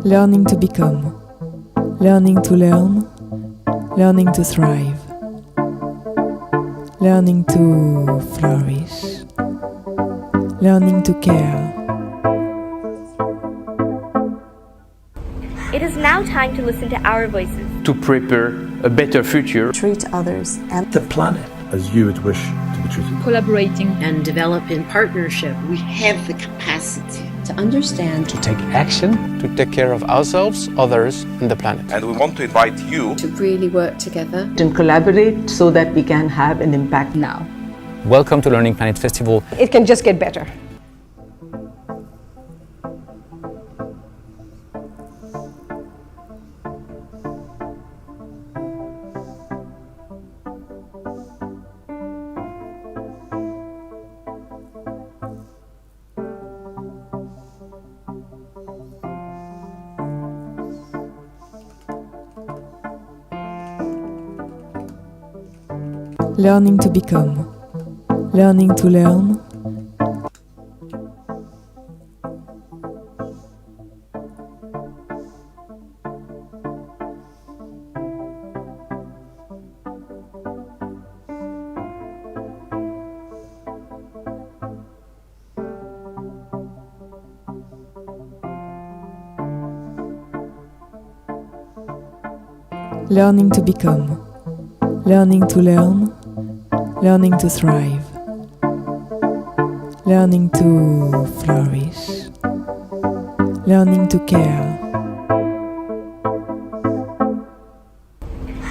Learning to become, learning to learn, learning to thrive, learning to flourish, learning to care. It is now time to listen to our voices. To prepare a better future. Treat others and the planet as you would wish to be treated. Collaborating and develop in partnership. We have the capacity to understand, to take action, to take care of ourselves, others, and the planet. And we want to invite you to really work together and collaborate so that we can have an impact now. Welcome to Learning Planet Festival. It can just get better. Learning to become, learning to learn, learning to become, learning to learn, learning to thrive, learning to flourish, learning to care.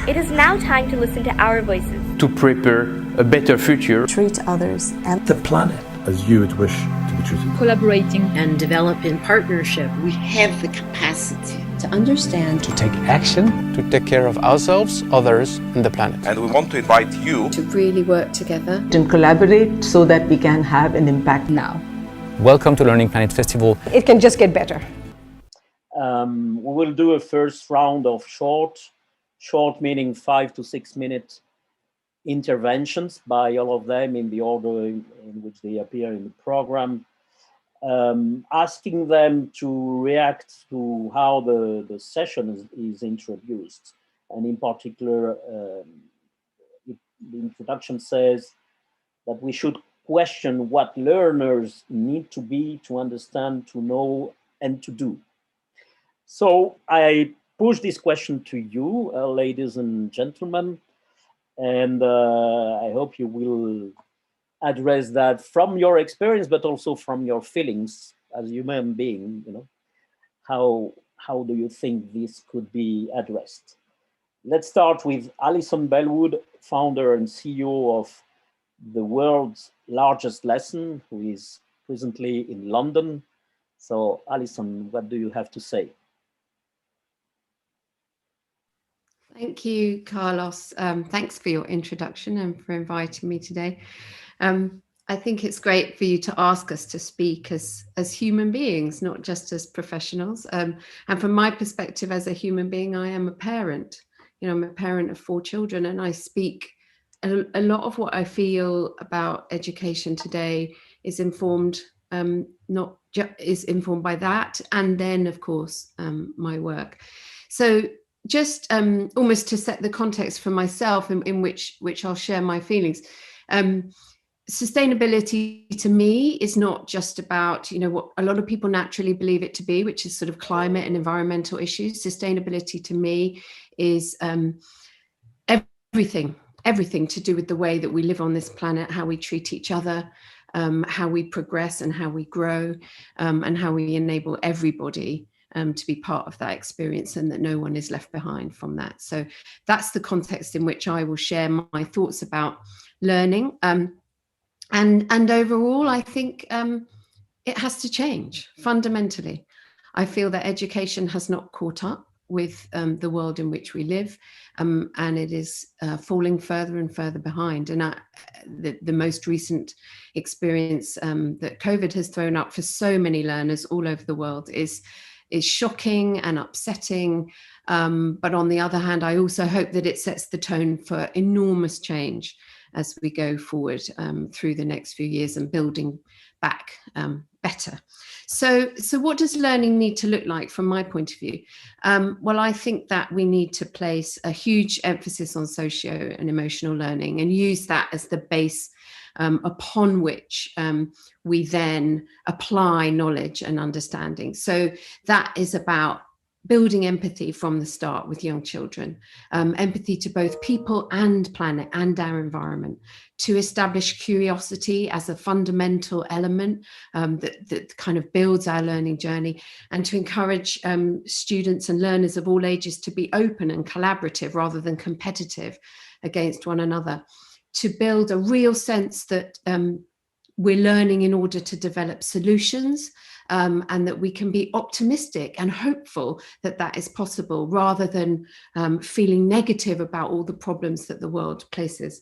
It is now time to listen to our voices. To prepare a better future. Treat others and the planet as you would wish to be treated. Collaborating and develop in partnership. We have the capacity to understand, to take action, to take care of ourselves, others, and the planet. and we want to invite you to really work together And collaborate so that we can have an impact now. Welcome to Learning Planet Festival. it can just get better. We will do a first round of short meaning 5 to 6 minute interventions by all of them in the order in which they appear in the program, asking them to react to how the session is introduced. And in particular, the introduction says that we should question what learners need to be to understand, to know, and to do. So I push this question to you, ladies and gentlemen, and I hope you will address that from your experience, but also from your feelings as a human being. You know, how do you think this could be addressed? Let's start with Alison Bellwood, founder and CEO of the world's largest lesson, who is presently in London. So, Alison, what do you have to say? Thank you, Carlos. Thanks for your introduction and for inviting me today. I think it's great for you to ask us to speak as human beings, not just as professionals. And from my perspective as a human being, I am a parent. You know, I'm a parent of 4 children, and I speak a lot of what I feel about education today is informed, is informed by that, and then of course my work. So just almost to set the context for myself in which I'll share my feelings. Sustainability to me is not just about, you know, what a lot of people naturally believe it to be, which is sort of climate and environmental issues. Sustainability to me is everything to do with the way that we live on this planet, how we treat each other, how we progress and how we grow, and how we enable everybody to be part of that experience, and that no one is left behind from that. So that's the context in which I will share my thoughts about learning. And overall, I think it has to change fundamentally. I feel that education has not caught up with the world in which we live, and it is falling further and further behind. And the most recent experience that COVID has thrown up for so many learners all over the world is shocking and upsetting. But on the other hand, I also hope that it sets the tone for enormous change as we go forward through the next few years and building back better. So what does learning need to look like from my point of view? Well, I think that we need to place a huge emphasis on socio and emotional learning and use that as the base upon which we then apply knowledge and understanding. So that is about building empathy from the start with young children, empathy to both people and planet and our environment, to establish curiosity as a fundamental element that kind of builds our learning journey, and to encourage students and learners of all ages to be open and collaborative rather than competitive against one another, to build a real sense that we're learning in order to develop solutions, and that we can be optimistic and hopeful that that is possible, rather than feeling negative about all the problems that the world places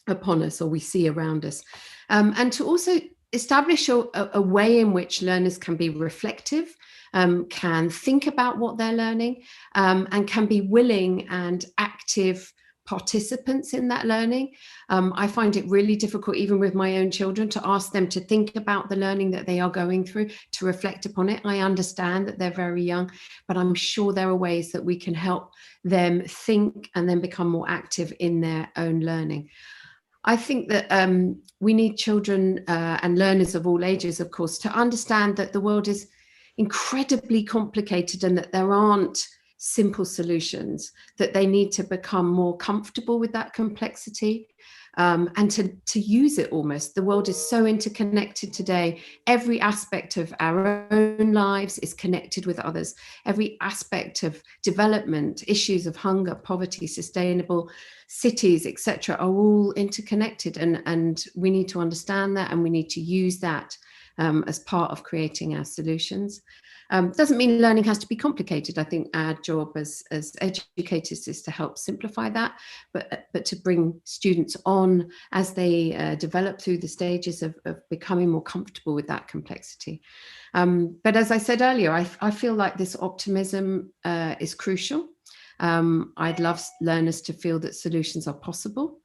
upon us or we see around us. And to also establish a way in which learners can be reflective, can think about what they're learning, and can be willing and active participants in that learning. I find it really difficult, even with my own children, to ask them to think about the learning that they are going through, to reflect upon it. I understand that they're very young, but I'm sure there are ways that we can help them think and then become more active in their own learning. I think that we need children and learners of all ages, of course, to understand that the world is incredibly complicated and that there aren't simple solutions, that they need to become more comfortable with that complexity, and to use it almost. The world is so interconnected today. Every aspect of our own lives is connected with others. Every aspect of development, issues of hunger, poverty, sustainable cities, etc., are all interconnected, and we need to understand that, and we need to use that as part of creating our solutions. Doesn't mean learning has to be complicated. I think our job as educators is to help simplify that, but to bring students on as they develop through the stages of becoming more comfortable with that complexity. But as I said earlier, I feel like this optimism is crucial. I'd love learners to feel that solutions are possible,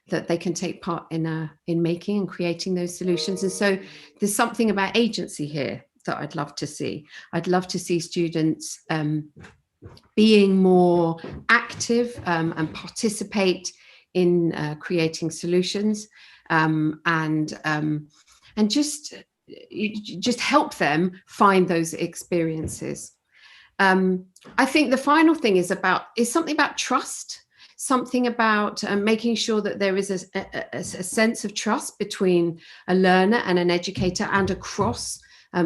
that they can take part in making and creating those solutions. And so there's something about agency here that I'd love to see. I'd love to see students being more active and participate in creating solutions, and just help them find those experiences. I think the final thing is something about trust, something about making sure that there is a sense of trust between a learner and an educator, and across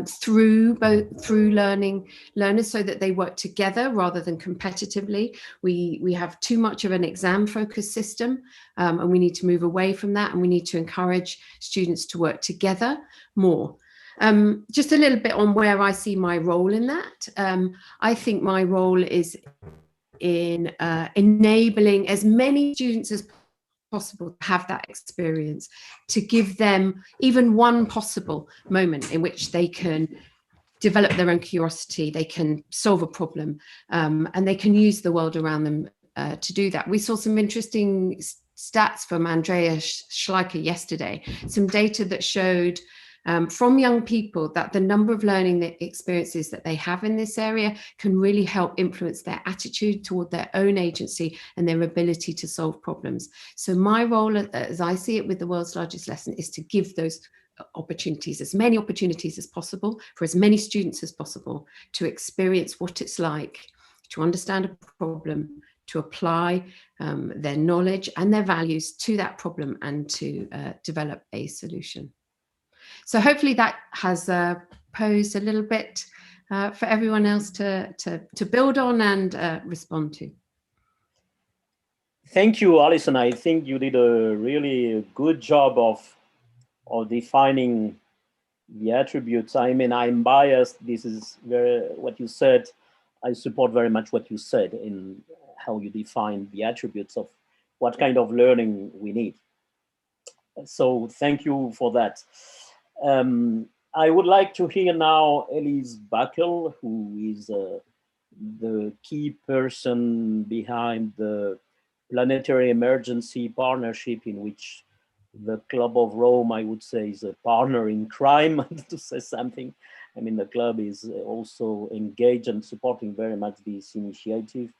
through learners, so that they work together rather than competitively. We have too much of an exam focused system, and we need to move away from that, and we need to encourage students to work together more. Just a little bit on where I see my role in that. I think my role is in enabling as many students as possible to have that experience, to give them even one possible moment in which they can develop their own curiosity, they can solve a problem, and they can use the world around them to do that. We saw some interesting stats from Andrea Schleicher yesterday, some data that showed from young people that the number of learning experiences that they have in this area can really help influence their attitude toward their own agency and their ability to solve problems. So my role, as I see it with the world's largest lesson, is to give those opportunities, as many opportunities as possible, for as many students as possible to experience what it's like to understand a problem, to apply their knowledge and their values to that problem, and to develop a solution. So hopefully that has posed a little bit for everyone else to build on and respond to. Thank you, Alison. I think you did a really good job of defining the attributes. I mean, I'm biased. This is what you said. I support very much what you said in how you define the attributes of what kind of learning we need. So thank you for that. I would like to hear now Elise Buckle, who is the key person behind the planetary emergency partnership in which the Club of Rome, I would say, is a partner in crime, to say something. I mean, the club is also engaged and supporting very much this initiative.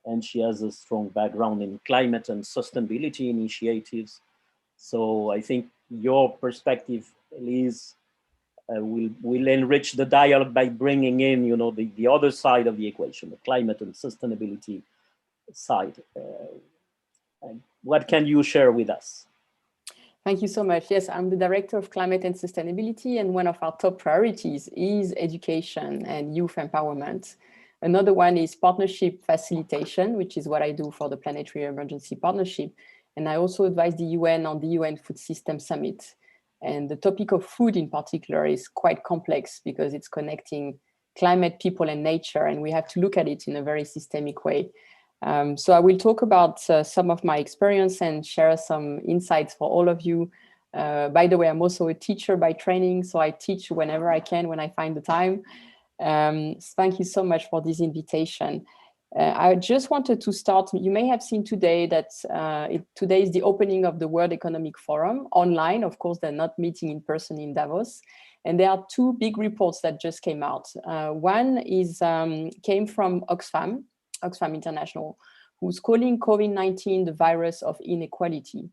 And she has a strong background in climate and sustainability initiatives. So I think your perspective, Elise, will enrich the dialogue by bringing in, you know, the other side of the equation, the climate and sustainability side. And what can you share with us? Thank you so much. Yes, I'm the Director of Climate and Sustainability, and one of our top priorities is education and youth empowerment. Another one is partnership facilitation, which is what I do for the Planetary Emergency Partnership. And I also advise the UN on the UN Food System Summit. And the topic of food in particular is quite complex because it's connecting climate, people, and nature, and we have to look at it in a very systemic way. So I will talk about some of my experience and share some insights for all of you. By the way, I'm also a teacher by training, so I teach whenever I can, when I find the time. Thank you so much for this invitation. I just wanted to start. You may have seen today that today is the opening of the World Economic Forum online. Of course, they're not meeting in person in Davos. And there are two big reports that just came out. One is came from Oxfam International, who's calling COVID-19 the virus of inequality.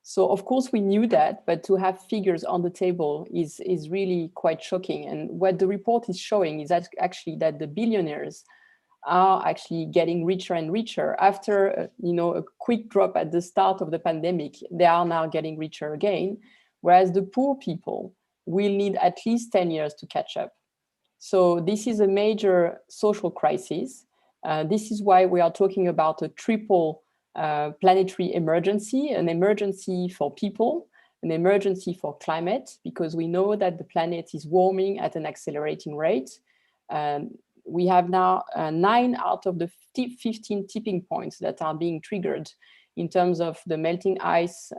So of course we knew that, but to have figures on the table is really quite shocking. And what the report is showing is that actually that the billionaires are actually getting richer and richer. After a quick drop at the start of the pandemic, they are now getting richer again, whereas the poor people will need at least 10 years to catch up. So this is a major social crisis. This is why we are talking about a triple planetary emergency, an emergency for people, an emergency for climate, because we know that the planet is warming at an accelerating rate. We have now 9 out of the 15 tipping points that are being triggered in terms of the melting ice,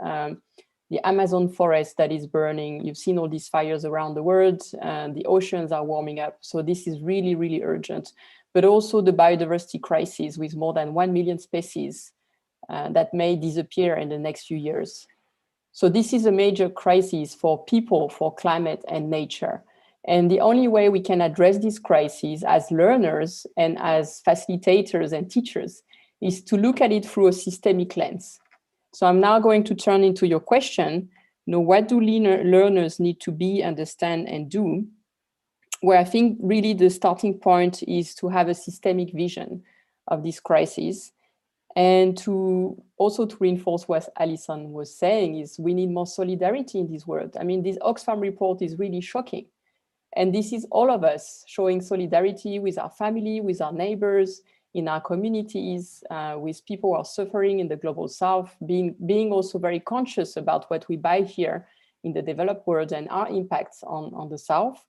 the Amazon forest that is burning. You've seen all these fires around the world, and the oceans are warming up. So this is really, really urgent. But also the biodiversity crisis with more than 1 million species that may disappear in the next few years. So this is a major crisis for people, for climate and nature. And the only way we can address this crisis as learners and as facilitators and teachers is to look at it through a systemic lens. So I'm now going to turn into your question, what do learners need to be, understand, and do? Where I think really the starting point is to have a systemic vision of this crisis, and to reinforce what Alison was saying is we need more solidarity in this world. I mean, this Oxfam report is really shocking. And this is all of us showing solidarity with our family, with our neighbors, in our communities, with people who are suffering in the global south, being also very conscious about what we buy here in the developed world and our impacts on the south.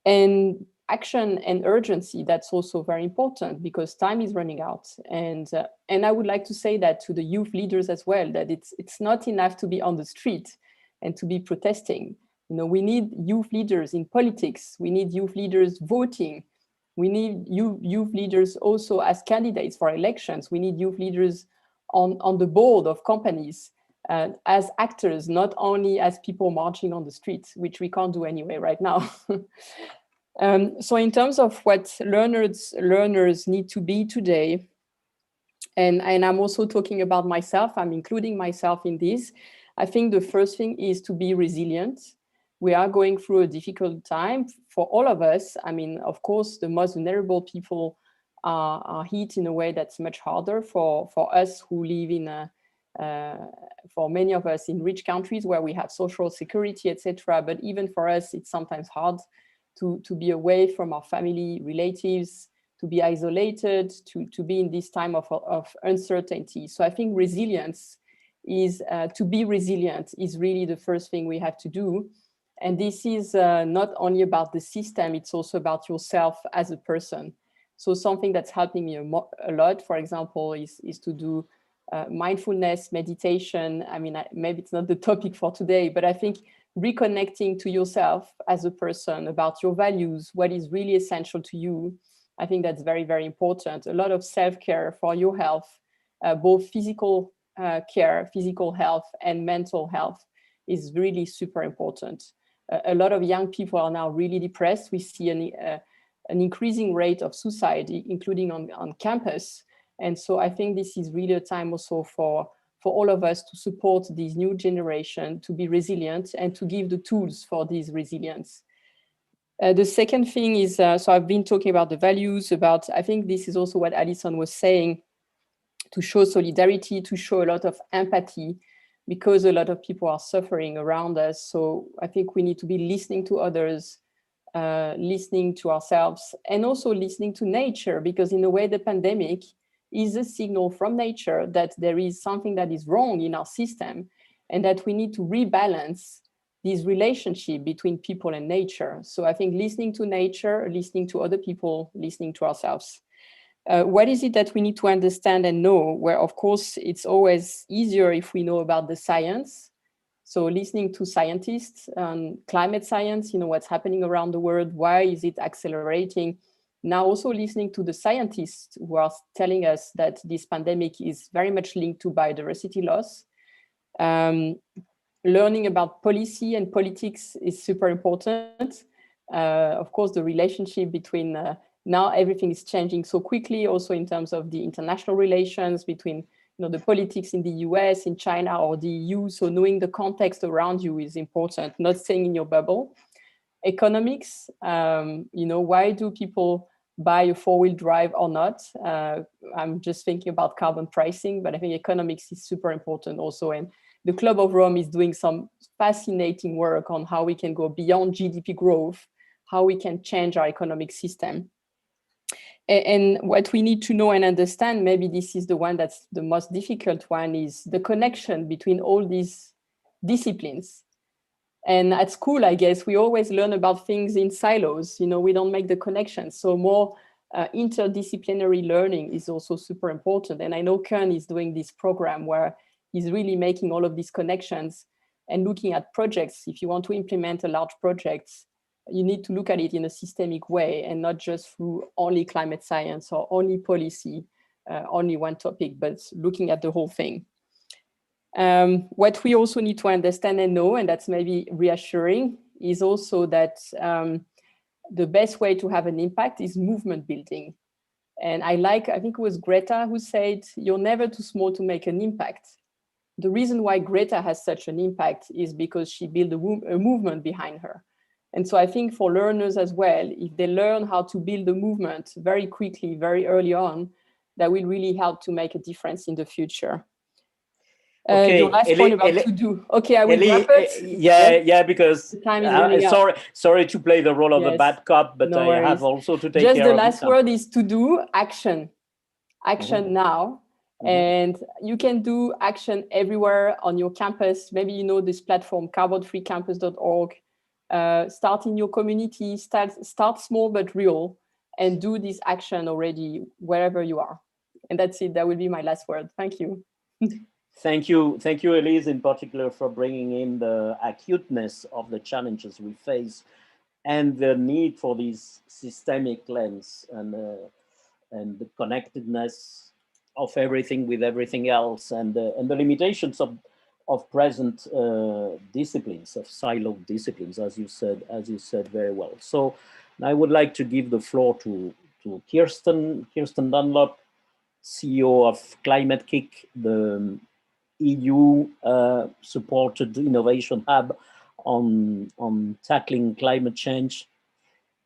And action and urgency, that's also very important because time is running out. And I would like to say that to the youth leaders as well, that it's not enough to be on the street and to be protesting. We need youth leaders in politics. We need youth leaders voting. We need youth leaders also as candidates for elections. We need youth leaders on the board of companies as actors, not only as people marching on the streets, which we can't do anyway right now. So in terms of what learners need to be today, and I'm also talking about myself, I'm including myself in this. I think the first thing is to be resilient. We are going through a difficult time for all of us. I mean, of course, the most vulnerable people are hit in a way that's much harder for us who live for many of us in rich countries where we have social security, etc. But even for us, it's sometimes hard to be away from our family, relatives, to be isolated, to be in this time of uncertainty. So I think resilience is, to be resilient is really the first thing we have to do. And this is not only about the system, it's also about yourself as a person. So something that's helping me a lot, for example, is to do mindfulness, meditation. I mean, maybe it's not the topic for today, but I think reconnecting to yourself as a person, about your values, what is really essential to you, I think that's very, very important. A lot of self-care for your health both physical care, physical health, and mental health is really super important. A lot of young people are now really depressed. We see an increasing rate of suicide, including on campus. And so I think this is really a time also for all of us to support this new generation, to be resilient and to give the tools for this resilience. The second thing is, so I've been talking about the values, I think this is also what Alison was saying, to show solidarity, to show a lot of empathy, because a lot of people are suffering around us. So I think we need to be listening to others, listening to ourselves, and also listening to nature, because in a way the pandemic is a signal from nature that there is something that is wrong in our system and that we need to rebalance this relationship between people and nature. So I think listening to nature, listening to other people, listening to ourselves. What is it that we need to understand and know? Where, of course, it's always easier if we know about the science. So listening to scientists, climate science, what's happening around the world, why is it accelerating? Now also listening to the scientists who are telling us that this pandemic is very much linked to biodiversity loss. Learning about policy and politics is super important. Of course, the relationship between now everything is changing so quickly, also in terms of the international relations between the politics in the US, in China, or the EU. So knowing the context around you is important, not staying in your bubble. Economics, why do people buy a four-wheel drive or not? I'm just thinking about carbon pricing, but I think economics is super important also. And the Club of Rome is doing some fascinating work on how we can go beyond GDP growth, how we can change our economic system. And what we need to know and understand, maybe this is the one that's the most difficult one, is the connection between all these disciplines. And at school, I guess, we always learn about things in silos, we don't make the connections. So more interdisciplinary learning is also super important. And I know Kern is doing this program where he's really making all of these connections and looking at projects. If you want to implement a large project, you need to look at it in a systemic way and not just through only climate science or only policy, only one topic, but looking at the whole thing. What we also need to understand and know, and that's maybe reassuring, is also that the best way to have an impact is movement building. And I think it was Greta who said, you're never too small to make an impact. The reason why Greta has such an impact is because she built a movement behind her. And so I think for learners as well, if they learn how to build a movement very quickly, very early on, that will really help to make a difference in the future. Okay, your last point about to do. Okay, I will wrap it. Yeah, because the time is running out. Sorry to play the role of the bad cop, but no I worries. have also to take just care the of last word is to do, action now. And you can do action everywhere on your campus. Maybe this platform, carbonfreecampus.org. Start in your community, start small but real, and do this action already wherever you are. And that's it. That will be my last word. Thank you. Thank you, Elise, in particular, for bringing in the acuteness of the challenges we face and the need for this systemic lens and the connectedness of everything with everything else, and the limitations of present disciplines, of siloed disciplines, as you said very well. So I would like to give the floor to Kirsten Dunlop, CEO of Climate Kick, the EU supported innovation hub on tackling climate change.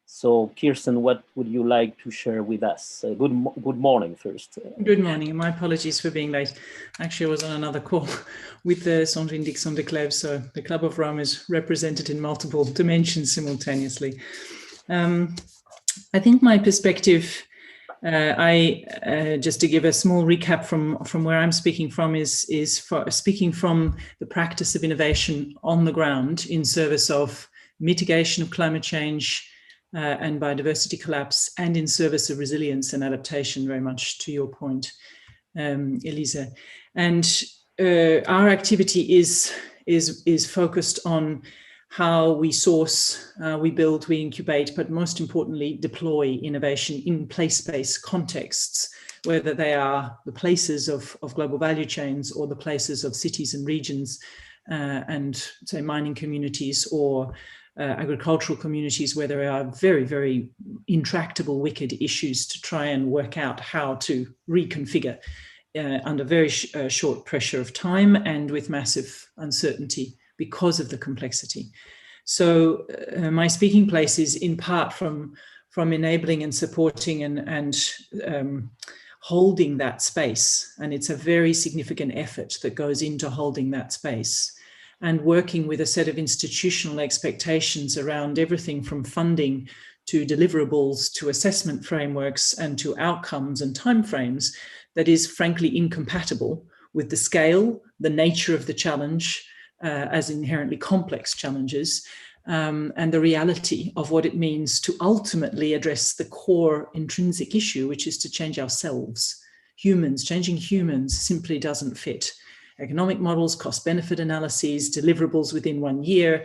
So Kirsten, what would you like to share with us? Good morning first. Good morning. My apologies for being late. Actually, I was on another call with the Sandrine Dixon de Clèves, so the Club of Rome is represented in multiple dimensions simultaneously. I think my perspective, just to give a small recap from where I'm speaking from, is for speaking from the practice of innovation on the ground in service of mitigation of climate change and biodiversity collapse, and in service of resilience and adaptation, very much to your point, Elise. And our activity is focused on how we source, we build, we incubate, but most importantly, deploy innovation in place-based contexts whether they are the places of global value chains or the places of cities and regions and say mining communities or agricultural communities where there are very, very intractable, wicked issues to try and work out how to reconfigure under very short pressure of time and with massive uncertainty because of the complexity. So my speaking place is in part from enabling and supporting and holding that space. And it's a very significant effort that goes into holding that space and working with a set of institutional expectations around everything from funding to deliverables to assessment frameworks and to outcomes and timeframes that is frankly incompatible with the scale, the nature of the challenge as inherently complex challenges, and the reality of what it means to ultimately address the core intrinsic issue, which is to change ourselves. Changing humans simply doesn't fit. Economic models, cost-benefit analyses, deliverables within 1 year,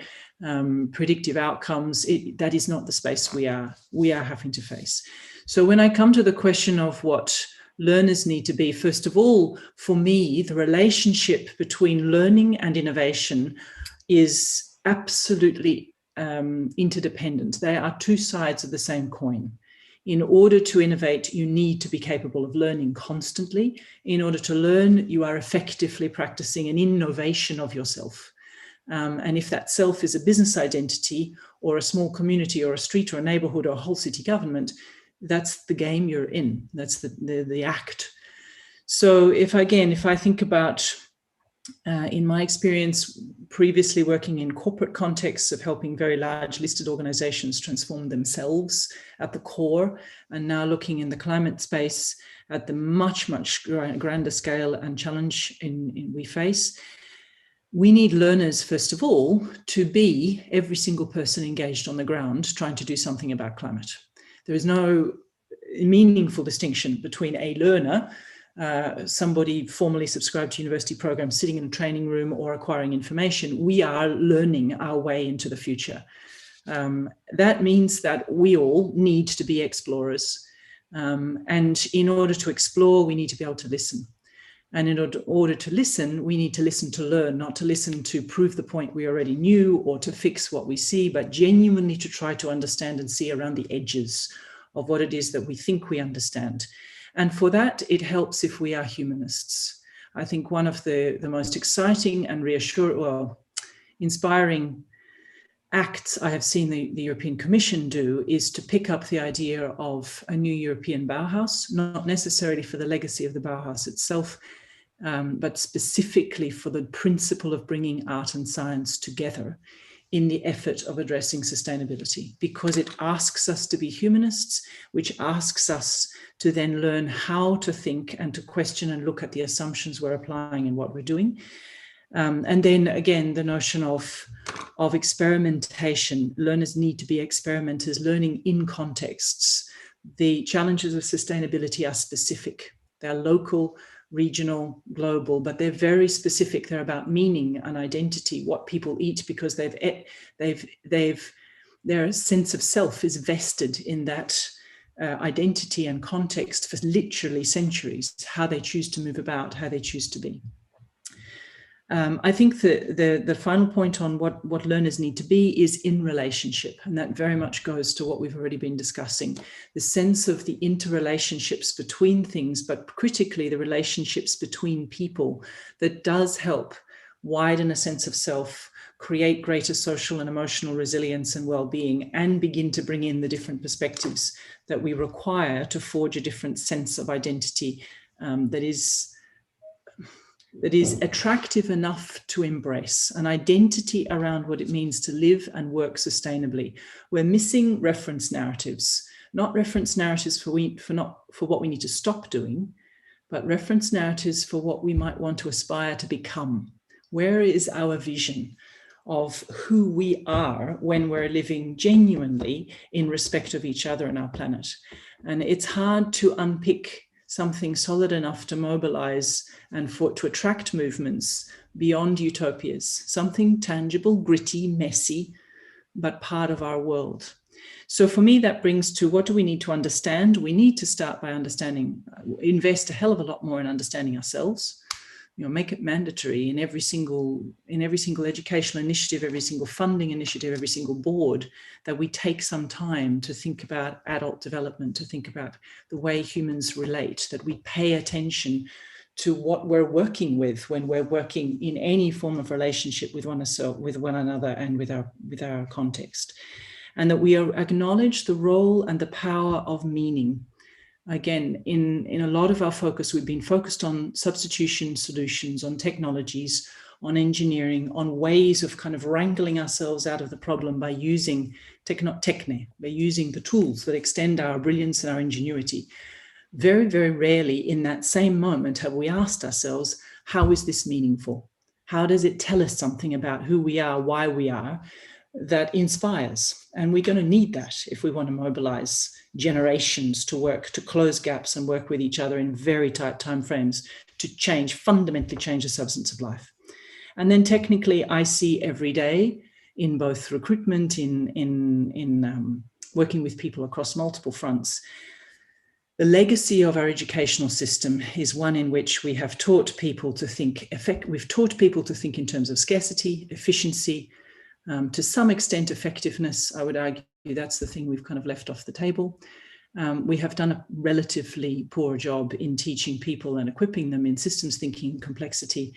predictive outcomes, that is not the space we are having to face. So when I come to the question of what learners need to be, first of all, for me, the relationship between learning and innovation is absolutely interdependent. They are two sides of the same coin. In order to innovate, you need to be capable of learning constantly. In order to learn, you are effectively practicing an innovation of yourself. And if that self is a business identity or a small community or a street or a neighborhood or a whole city government, that's the game you're in. That's the act. So if I think about, in my experience, previously working in corporate contexts of helping very large listed organizations transform themselves at the core, and now looking in the climate space at the much, much grander scale and challenge we face, we need learners, first of all, to be every single person engaged on the ground trying to do something about climate. There is no meaningful distinction between a learner, somebody formally subscribed to university programs, sitting in a training room or acquiring information. We are learning our way into the future. That means that we all need to be explorers. And in order to explore, we need to be able to listen. And in order to listen, we need to listen to learn, not to listen to prove the point we already knew or to fix what we see, but genuinely to try to understand and see around the edges of what it is that we think we understand. And for that, it helps if we are humanists. I think one of the most exciting and inspiring acts I have seen the European Commission do is to pick up the idea of a new European Bauhaus, not necessarily for the legacy of the Bauhaus itself, but specifically for the principle of bringing art and science together in the effort of addressing sustainability, because it asks us to be humanists, which asks us to then learn how to think and to question and look at the assumptions we're applying in what we're doing. And then again, the notion of experimentation. Learners need to be experimenters, learning in contexts. The challenges of sustainability are specific. They're local, regional, global, but they're very specific. They're about meaning and identity, what people eat, because their sense of self is vested in that identity and context for literally centuries, how they choose to move about, how they choose to be. I think the final point on what learners need to be is in relationship, and that very much goes to what we've already been discussing, the sense of the interrelationships between things, but critically the relationships between people, that does help widen a sense of self, create greater social and emotional resilience and well-being, and begin to bring in the different perspectives that we require to forge a different sense of identity that is attractive enough to embrace an identity around what it means to live and work sustainably. We're missing reference narratives, not reference narratives for what we need to stop doing, but reference narratives for what we might want to aspire to become. Where is our vision of who we are when we're living genuinely in respect of each other and our planet? And it's hard to unpick something solid enough to mobilize and to attract movements beyond utopias, something tangible, gritty, messy, but part of our world. So for me, that brings to what do we need to understand? We need to start by understanding, invest a hell of a lot more in understanding ourselves. Make it mandatory in every single educational initiative, every single funding initiative, every single board, that we take some time to think about adult development, to think about the way humans relate, that we pay attention to what we're working with when we're working in any form of relationship with one another and with our context, and that we acknowledge the role and the power of meaning. Again, in a lot of our focus, we've been focused on substitution solutions, on technologies, on engineering, on ways of kind of wrangling ourselves out of the problem by using by using the tools that extend our brilliance and our ingenuity. Very, very rarely in that same moment have we asked ourselves, how is this meaningful? How does it tell us something about who we are, why we are, that inspires? And we're going to need that if we want to mobilize generations to work, to close gaps and work with each other in very tight timeframes to fundamentally change the substance of life. And then technically, I see every day in both recruitment, in working with people across multiple fronts, the legacy of our educational system is one in which we have taught people to think we've taught people to think in terms of scarcity, efficiency, to some extent effectiveness. I would argue that's the thing we've kind of left off the table. We have done a relatively poor job in teaching people and equipping them in systems thinking, complexity,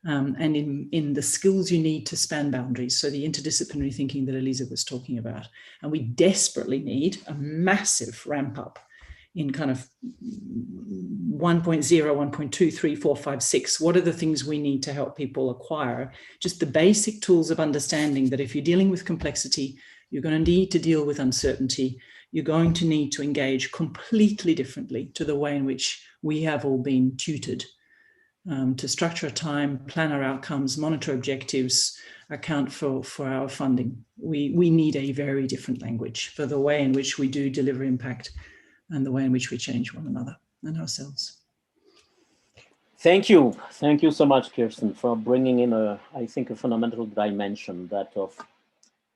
and in the skills you need to span boundaries. So the interdisciplinary thinking that Elise was talking about. And we desperately need a massive ramp up in kind of 1.0, 1.2, 3, 4, 5, 6. What are the things we need to help people acquire? Just the basic tools of understanding that if you're dealing with complexity, you're going to need to deal with uncertainty. You're going to need to engage completely differently to the way in which we have all been tutored to structure time, plan our outcomes, monitor objectives, account for our funding. We need a very different language for the way in which we do deliver impact and the way in which we change one another and ourselves. Thank you. Thank you so much, Kirsten, for bringing in I think a fundamental dimension, that of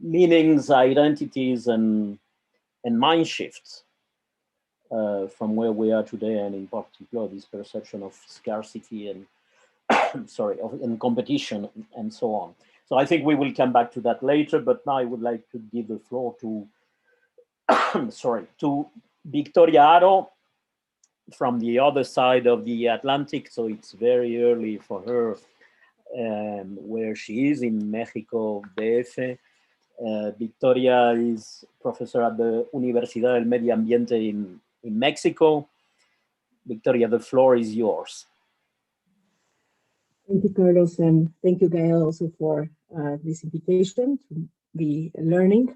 meanings, identities, and mind shifts from where we are today, and in particular, this perception of scarcity and and competition and so on. So I think we will come back to that later, but now I would like to give the floor to to Victoria Haro from the other side of the Atlantic. So it's very early for her where she is in Mexico, DF. Victoria is professor at the Universidad del Medio Ambiente in Mexico. Victoria, the floor is yours. Thank you, Carlos, and thank you, Gael, also for this invitation to be learning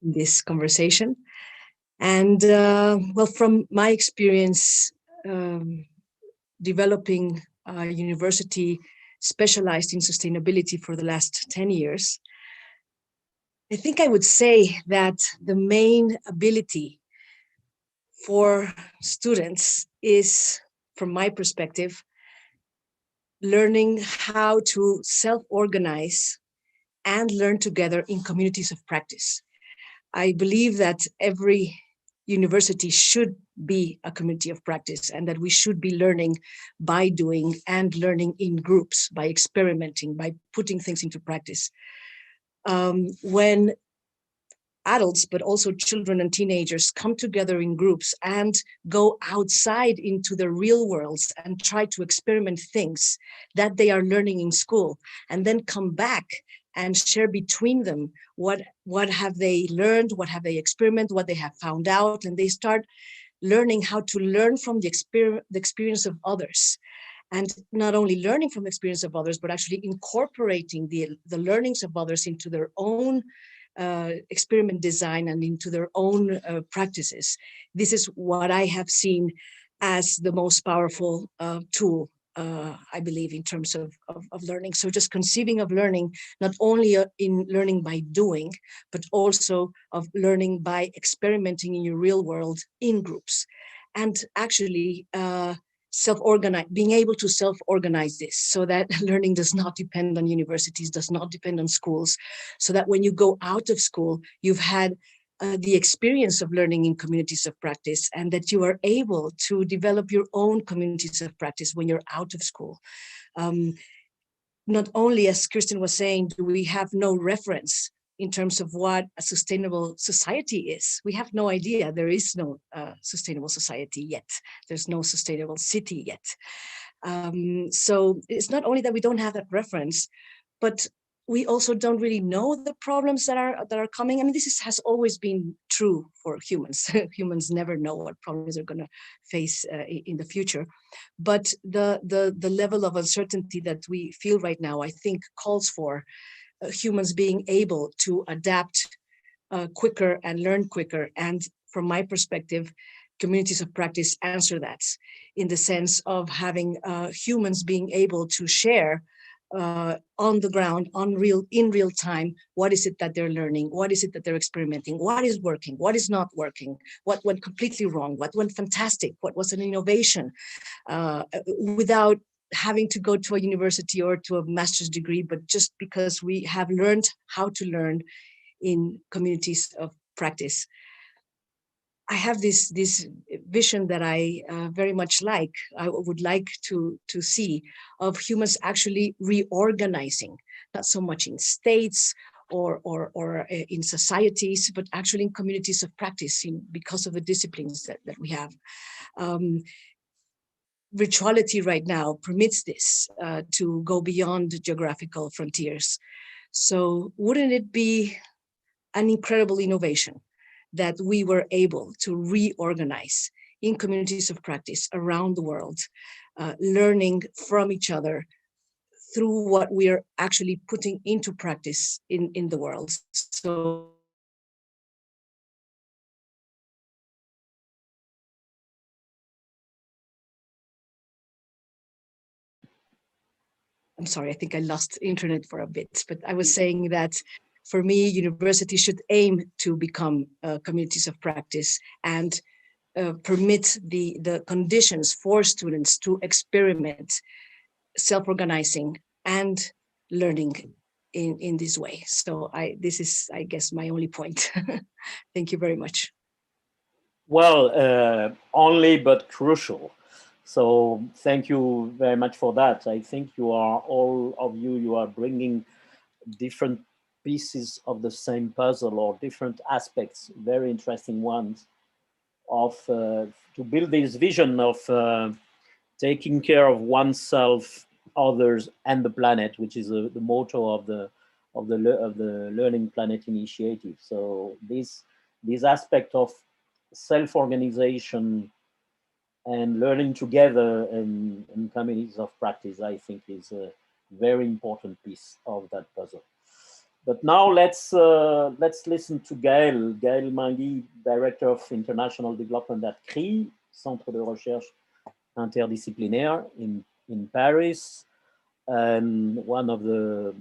this conversation. And well, from my experience developing a university specialized in sustainability for the last 10 years, I think I would say that the main ability for students is, from my perspective, learning how to self-organize and learn together in communities of practice. I believe that every university should be a community of practice, and that we should be learning by doing and learning in groups, by experimenting, by putting things into practice. When adults, but also children and teenagers, come together in groups and go outside into the real worlds and try to experiment things that they are learning in school, and then come back and share between them what have they learned, what have they experimented, what they have found out, and they start learning how to learn from the experience of others. And not only learning from the experience of others, but actually incorporating the learnings of others into their own experiment design and into their own practices. This is what I have seen as the most powerful tool, I believe, in terms of learning. So just conceiving of learning, not only in learning by doing, but also of learning by experimenting in your real world in groups. And actually being able to self-organize this, so that learning does not depend on universities, does not depend on schools, so that when you go out of school, you've had the experience of learning in communities of practice, and that you are able to develop your own communities of practice when you're out of school. Not only, as Kirsten was saying, do we have no reference in terms of what a sustainable society is. We have no idea. There is no sustainable society yet. There's no sustainable city yet. So it's not only that we don't have that reference, but we also don't really know the problems that are coming. I mean, this has always been true for humans. Humans never know what problems they're going to face in the future. But the level of uncertainty that we feel right now, I think, calls for humans being able to adapt quicker and learn quicker. And from my perspective, communities of practice answer that, in the sense of having humans being able to share on the ground, in real time, what is it that they're learning, what is it that they're experimenting, what is working, what is not working, what went completely wrong, what went fantastic, what was an innovation, without having to go to a university or to a master's degree, but just because we have learned how to learn in communities of practice. I have this vision that I very much like. I would like to see of humans actually reorganizing, not so much in states or in societies, but actually in communities of practice, because of the disciplines that we have. Virtuality right now permits this to go beyond geographical frontiers. So wouldn't it be an incredible innovation that we were able to reorganize in communities of practice around the world, learning from each other through what we are actually putting into practice in the world. So I'm sorry, I think I lost internet for a bit, but I was saying that for me, universities should aim to become communities of practice and permit the conditions for students to experiment, self-organizing and learning in this way. So this is, I guess, my only point. Thank you very much. Well, only but crucial. So thank you very much for that. I think you are, all of you, you are bringing different pieces of the same puzzle, or different aspects, very interesting ones, of to build this vision of taking care of oneself, others, and the planet, which is the motto of the Learning Planet Initiative. So this aspect of self-organization and learning together in communities of practice, I think, is a very important piece of that puzzle. But now let's listen to Gaël Mingui, Director of International Development at CRI, Centre de Recherche Interdisciplinaire in Paris, and one of the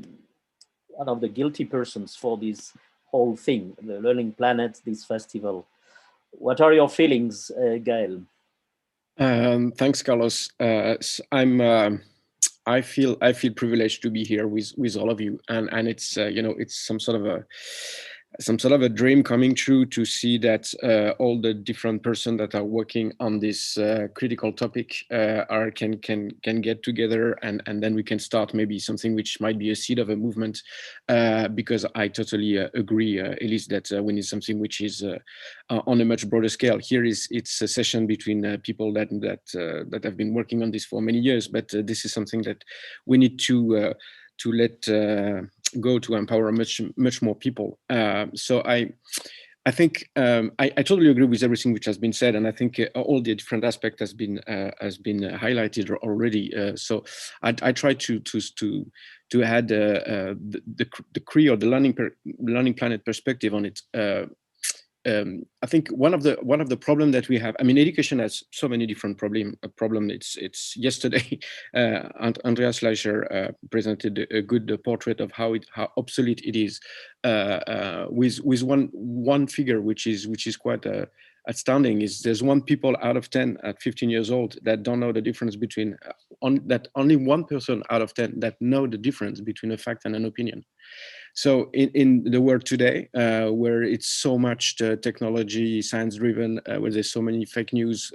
guilty persons for this whole thing, the Learning Planet, this festival. What are your feelings, Gaël? Thanks, Carlos. I feel privileged to be here with all of you, and it's it's some sort of a dream coming true to see that all the different persons that are working on this critical topic can get together, and then we can start maybe something which might be a seed of a movement, because I totally agree, Elise, that we need something which is on a much broader scale. Here it's a session between people that have been working on this for many years, but this is something that we need to let go to empower much more people. So I think I totally agree with everything which has been said, and I think all the different aspects has been highlighted already. So I try to add the CRI, or the Learning Planet perspective on it. I think one of the problem that we have, I mean, education has so many different problem. It's yesterday, Andreas Leicher presented a good portrait of how obsolete it is, with one figure which is quite astounding is there's 1 people out of 10 at 15 years old that don't know the difference between, that only 1 person out of 10 that know the difference between a fact and an opinion. So in the world today, where it's so much technology, science-driven, where there's so many fake news,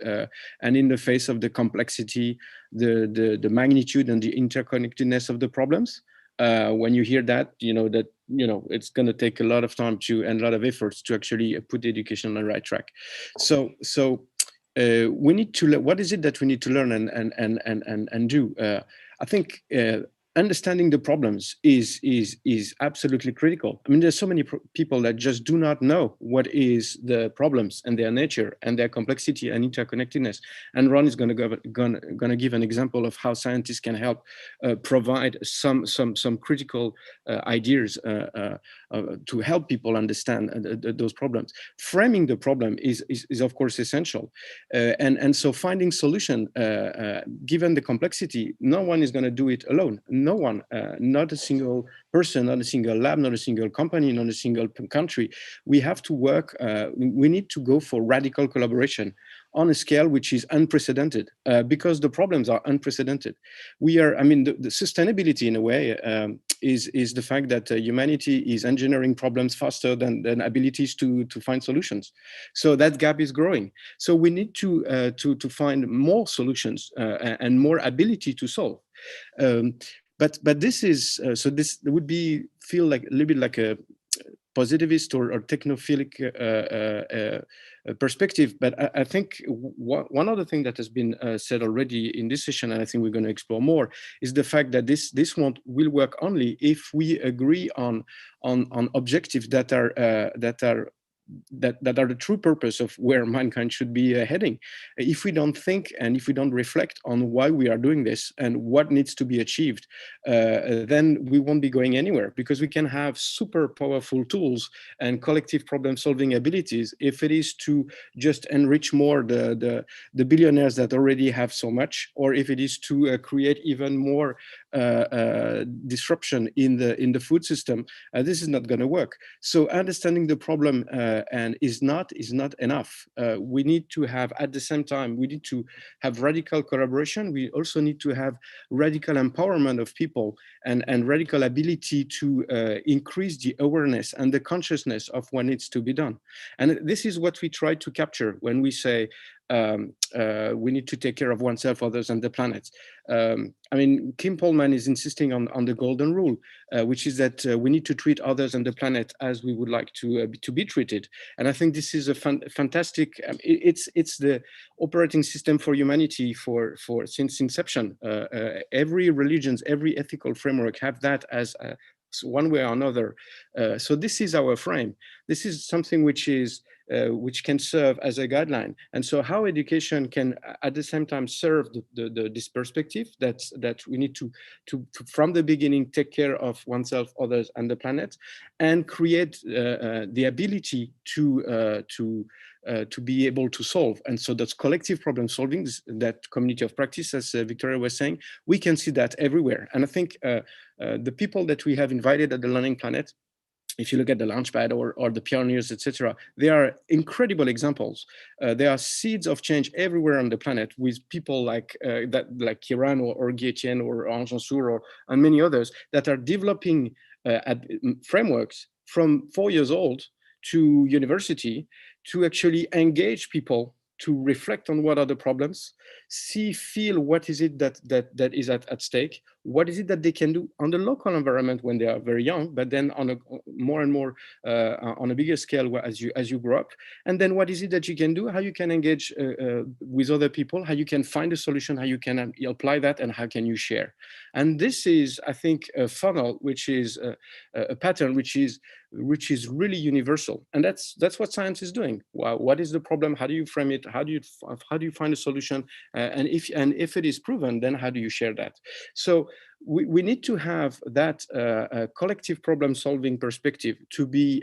and in the face of the complexity, the magnitude and the interconnectedness of the problems, when you hear that, it's going to take a lot of time and a lot of efforts to actually put the education on the right track. So we need to. What is it that we need to learn and do? I think understanding the problems is absolutely critical. I mean, there's so many people that just do not know what is the problems and their nature and their complexity and interconnectedness. And Ron is going to give an example of how scientists can help provide some critical ideas to help people understand those problems. Framing the problem is of course essential, and so finding solution given the complexity. No one is going to do it alone. No one, not a single person, not a single lab, not a single company, not a single country. We have to work, we need to go for radical collaboration on a scale which is unprecedented, because the problems are unprecedented. The sustainability in a way is the fact that humanity is engineering problems faster than abilities to find solutions. So that gap is growing. So we need to find more solutions and more ability to solve. But this is this would feel like a little bit like a positivist or technophilic perspective. But I think one other thing that has been said already in this session, and I think we're going to explore more, is the fact that this will work only if we agree on objectives that are the true purpose of where mankind should be heading. If we don't think and if we don't reflect on why we are doing this and what needs to be achieved, then we won't be going anywhere, because we can have super powerful tools and collective problem-solving abilities if it is to just enrich more the billionaires that already have so much, or if it is to create even more disruption in the food system. This is not going to work. So understanding the problem and is not enough. We need to have, at the same time, we need to have radical collaboration. We also need to have radical empowerment of people and radical ability to increase the awareness and the consciousness of what needs to be done. And this is what we try to capture when we say we need to take care of oneself, others, and the planet. Kim Pullman is insisting on the golden rule, which is that we need to treat others and the planet as we would like to be treated. And I think this is a fantastic. It's the operating system for humanity since inception. Every religions, every ethical framework have that as one way or another. So this is our frame. This is something which can serve as a guideline. And so how education can at the same time serve this perspective that we need to from the beginning take care of oneself, others, and the planet, and create the ability to be able to solve. And so that's collective problem solving, that community of practice, as Victoria was saying. We can see that everywhere. And I think the people that we have invited at the Learning Planet, if you look at the Launchpad or the pioneers, etc., they are incredible examples. There are seeds of change everywhere on the planet, with people like Kiran or Guy Etienne or Ange Ansour and many others that are developing frameworks from 4 years old to university to actually engage people to reflect on what are the problems, feel what is it that is at stake, what is it that they can do on the local environment when they are very young, but then on a more and more on a bigger scale as you grow up, and then what is it that you can do, how you can engage with other people, how you can find a solution, how you can apply that, and how can you share. And this is, I think, a funnel which is a pattern which is really universal, and that's what science is doing. What is the problem? How do you frame it? How do you find a solution? And if it is proven, then how do you share that? So we need to have that collective problem solving perspective to be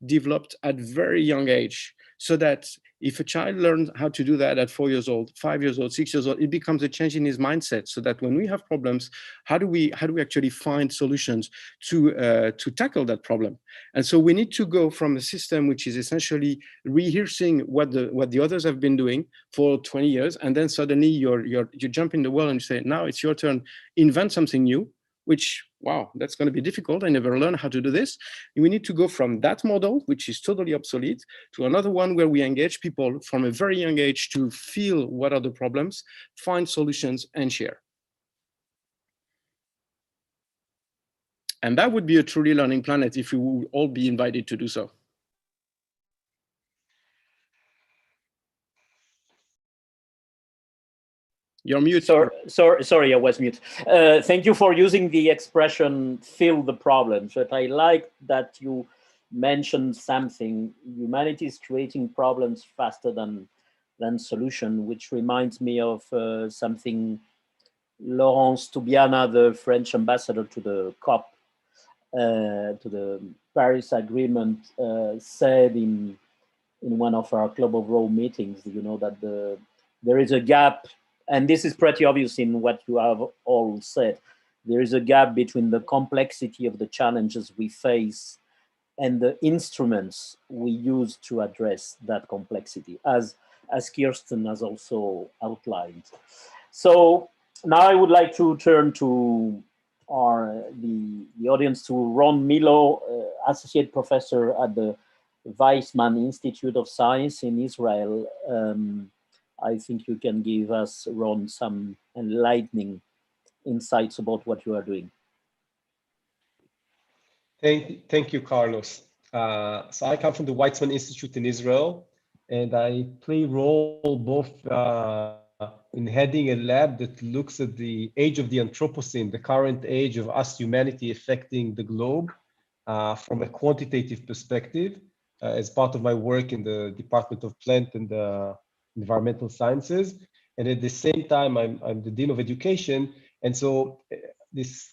developed at very young age, so that if a child learns how to do that at 4 years old, 5 years old, 6 years old, it becomes a change in his mindset, so that when we have problems, how do we actually find solutions to tackle that problem? And so we need to go from a system which is essentially rehearsing what the others have been doing for 20 years, and then suddenly you jump in the well and you say, now it's your turn, invent something new, which, wow, that's going to be difficult. I never learned how to do this. We need to go from that model, which is totally obsolete, to another one where we engage people from a very young age to feel what are the problems, find solutions, and share. And that would be a truly learning planet if we would all be invited to do so. You're mute. Sorry, I was mute. Thank you for using the expression "fill the problems." But I like that you mentioned something. Humanity is creating problems faster than solution, which reminds me of something Laurence Toubiana, the French ambassador to the COP, to the Paris Agreement, said in one of our Club of Rome meetings. You know that there is a gap. And this is pretty obvious in what you have all said. There is a gap between the complexity of the challenges we face and the instruments we use to address that complexity, as Kirsten has also outlined. So now I would like to turn to the audience, to Ron Milo, Associate Professor at the Weizmann Institute of Science in Israel. I think you can give us, Ron, some enlightening insights about what you are doing. Thank you, Carlos. So I come from the Weizmann Institute in Israel, and I play a role both in heading a lab that looks at the age of the Anthropocene, the current age of us humanity affecting the globe from a quantitative perspective, as part of my work in the Department of Plant and Environmental Sciences. And at the same time, I'm the Dean of Education. And so this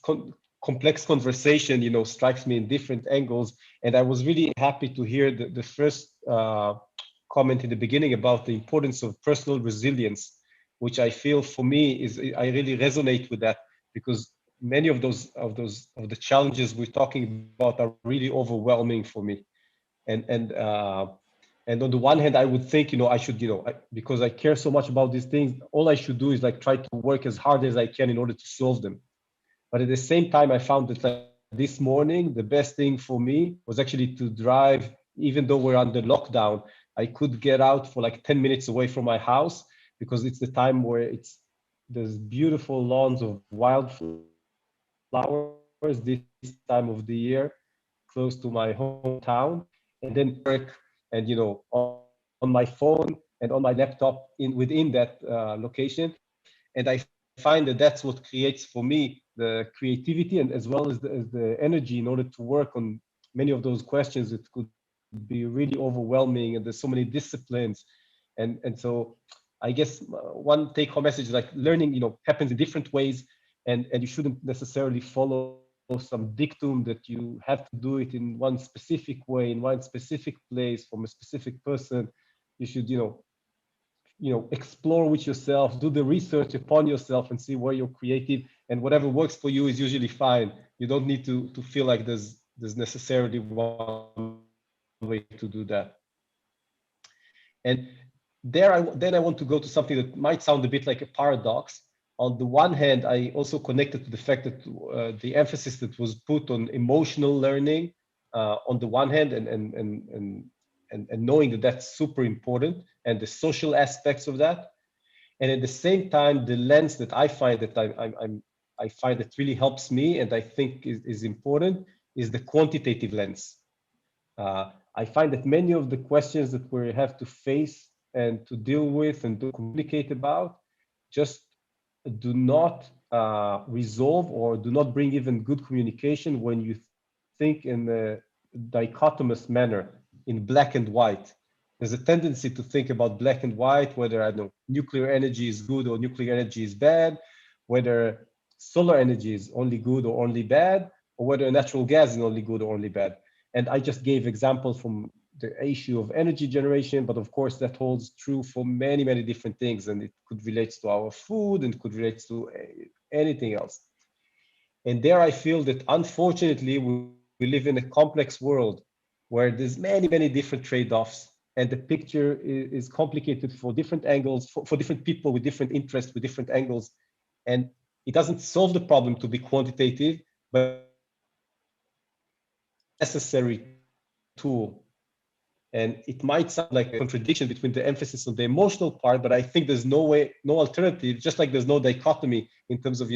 complex conversation, you know, strikes me in different angles. And I was really happy to hear the first comment in the beginning about the importance of personal resilience, which I feel for me I really resonate with that, because many of the challenges we're talking about are really overwhelming for me. And on the one hand, I would think, you know, I should, you know, because I care so much about these things, all I should do is like try to work as hard as I can in order to solve them. But at the same time, I found that like this morning, the best thing for me was actually to drive, even though we're under lockdown, I could get out for like 10 minutes away from my house, because it's the time where there's beautiful lawns of wildflowers this time of the year, close to my hometown, and then work. And, you know, on my phone and on my laptop within that location. And I find that that's what creates for me the creativity, and as well as the energy in order to work on many of those questions that could be really overwhelming, and there's so many disciplines. And so I guess one take home message is like learning, you know, happens in different ways, and you shouldn't necessarily follow some dictum that you have to do it in one specific way, in one specific place, from a specific person. You should, you know, explore with yourself, do the research upon yourself, and see where you're creative, and whatever works for you is usually fine. You don't need to feel like there's necessarily one way to do that. And then I want to go to something that might sound a bit like a paradox. On the one hand, I also connected to the fact that the emphasis that was put on emotional learning on the one hand, and knowing that that's super important, and the social aspects of that. And at the same time, the lens that I find that really helps me, and I think is important, is the quantitative lens. I find that many of the questions that we have to face and to deal with and to communicate about just do not resolve or do not bring even good communication when you think in a dichotomous manner, in black and white. There's a tendency to think about black and white, whether, I don't know, nuclear energy is good or nuclear energy is bad, whether solar energy is only good or only bad, or whether natural gas is only good or only bad. And I just gave examples from the issue of energy generation, but of course that holds true for many, many different things, and it could relate to our food and could relate to anything else. And there I feel that unfortunately we live in a complex world where there's many, many different trade-offs, and the picture is complicated for different angles, for different people with different interests, with different angles. And it doesn't solve the problem to be quantitative, but necessary tool. And it might sound like a contradiction between the emphasis on the emotional part, but I think there's no alternative, just like there's no dichotomy in terms of,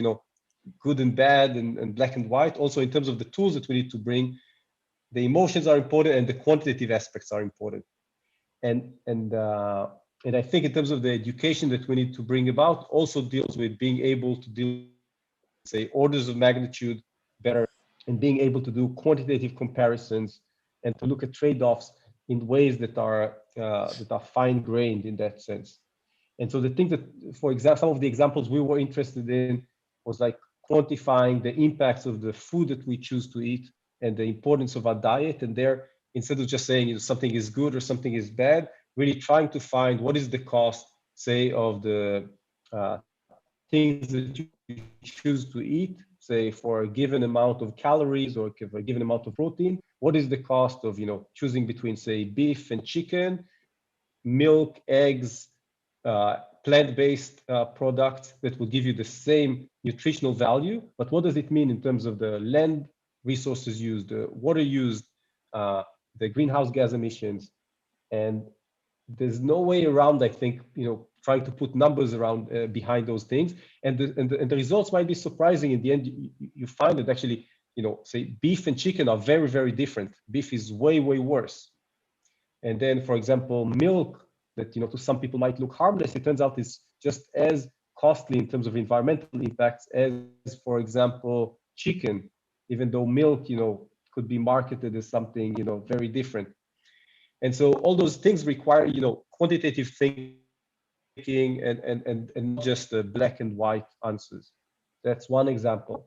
good and bad and black and white. Also in terms of the tools that we need to bring, the emotions are important and the quantitative aspects are important. And I think in terms of the education that we need to bring about also deals with being able to deal, say, orders of magnitude better, and being able to do quantitative comparisons and to look at trade-offs in ways that are fine-grained in that sense. And so the thing that, for example, some of the examples we were interested in was like quantifying the impacts of the food that we choose to eat and the importance of our diet. And there, instead of just saying something is good or something is bad, really trying to find what is the cost, say, of the things that you choose to eat, say, for a given amount of calories or for a given amount of protein. What is the cost of, choosing between, say, beef and chicken, milk, eggs, plant-based products that will give you the same nutritional value, but what does it mean in terms of the land resources used, the water used, the greenhouse gas emissions? And there's no way around, I think, trying to put numbers around behind those things. And the results might be surprising. In the end, you find that actually, say beef and chicken are very, very different. Beef is way, way worse. And then, for example, milk, that to some people might look harmless, it turns out is just as costly in terms of environmental impacts as, for example, chicken, even though milk could be marketed as something very different. And so all those things require quantitative thinking and not just the black and white answers. That's one example.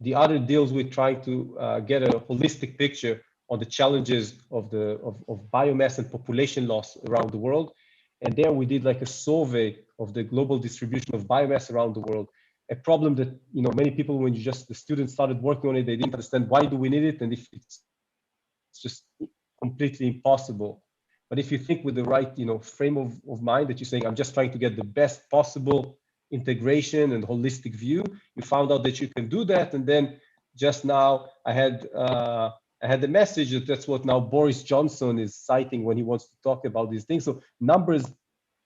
The other deals with trying to get a holistic picture on the challenges of biomass and population loss around the world. And there we did like a survey of the global distribution of biomass around the world. A problem that many people, when the students started working on it, they didn't understand why do we need it, and if it's just completely impossible. But if you think with the right frame of mind, that you're saying, I'm just trying to get the best possible integration and holistic view, you found out that you can do that. And then just now I had the message that that's what now Boris Johnson is citing when he wants to talk about these things. So numbers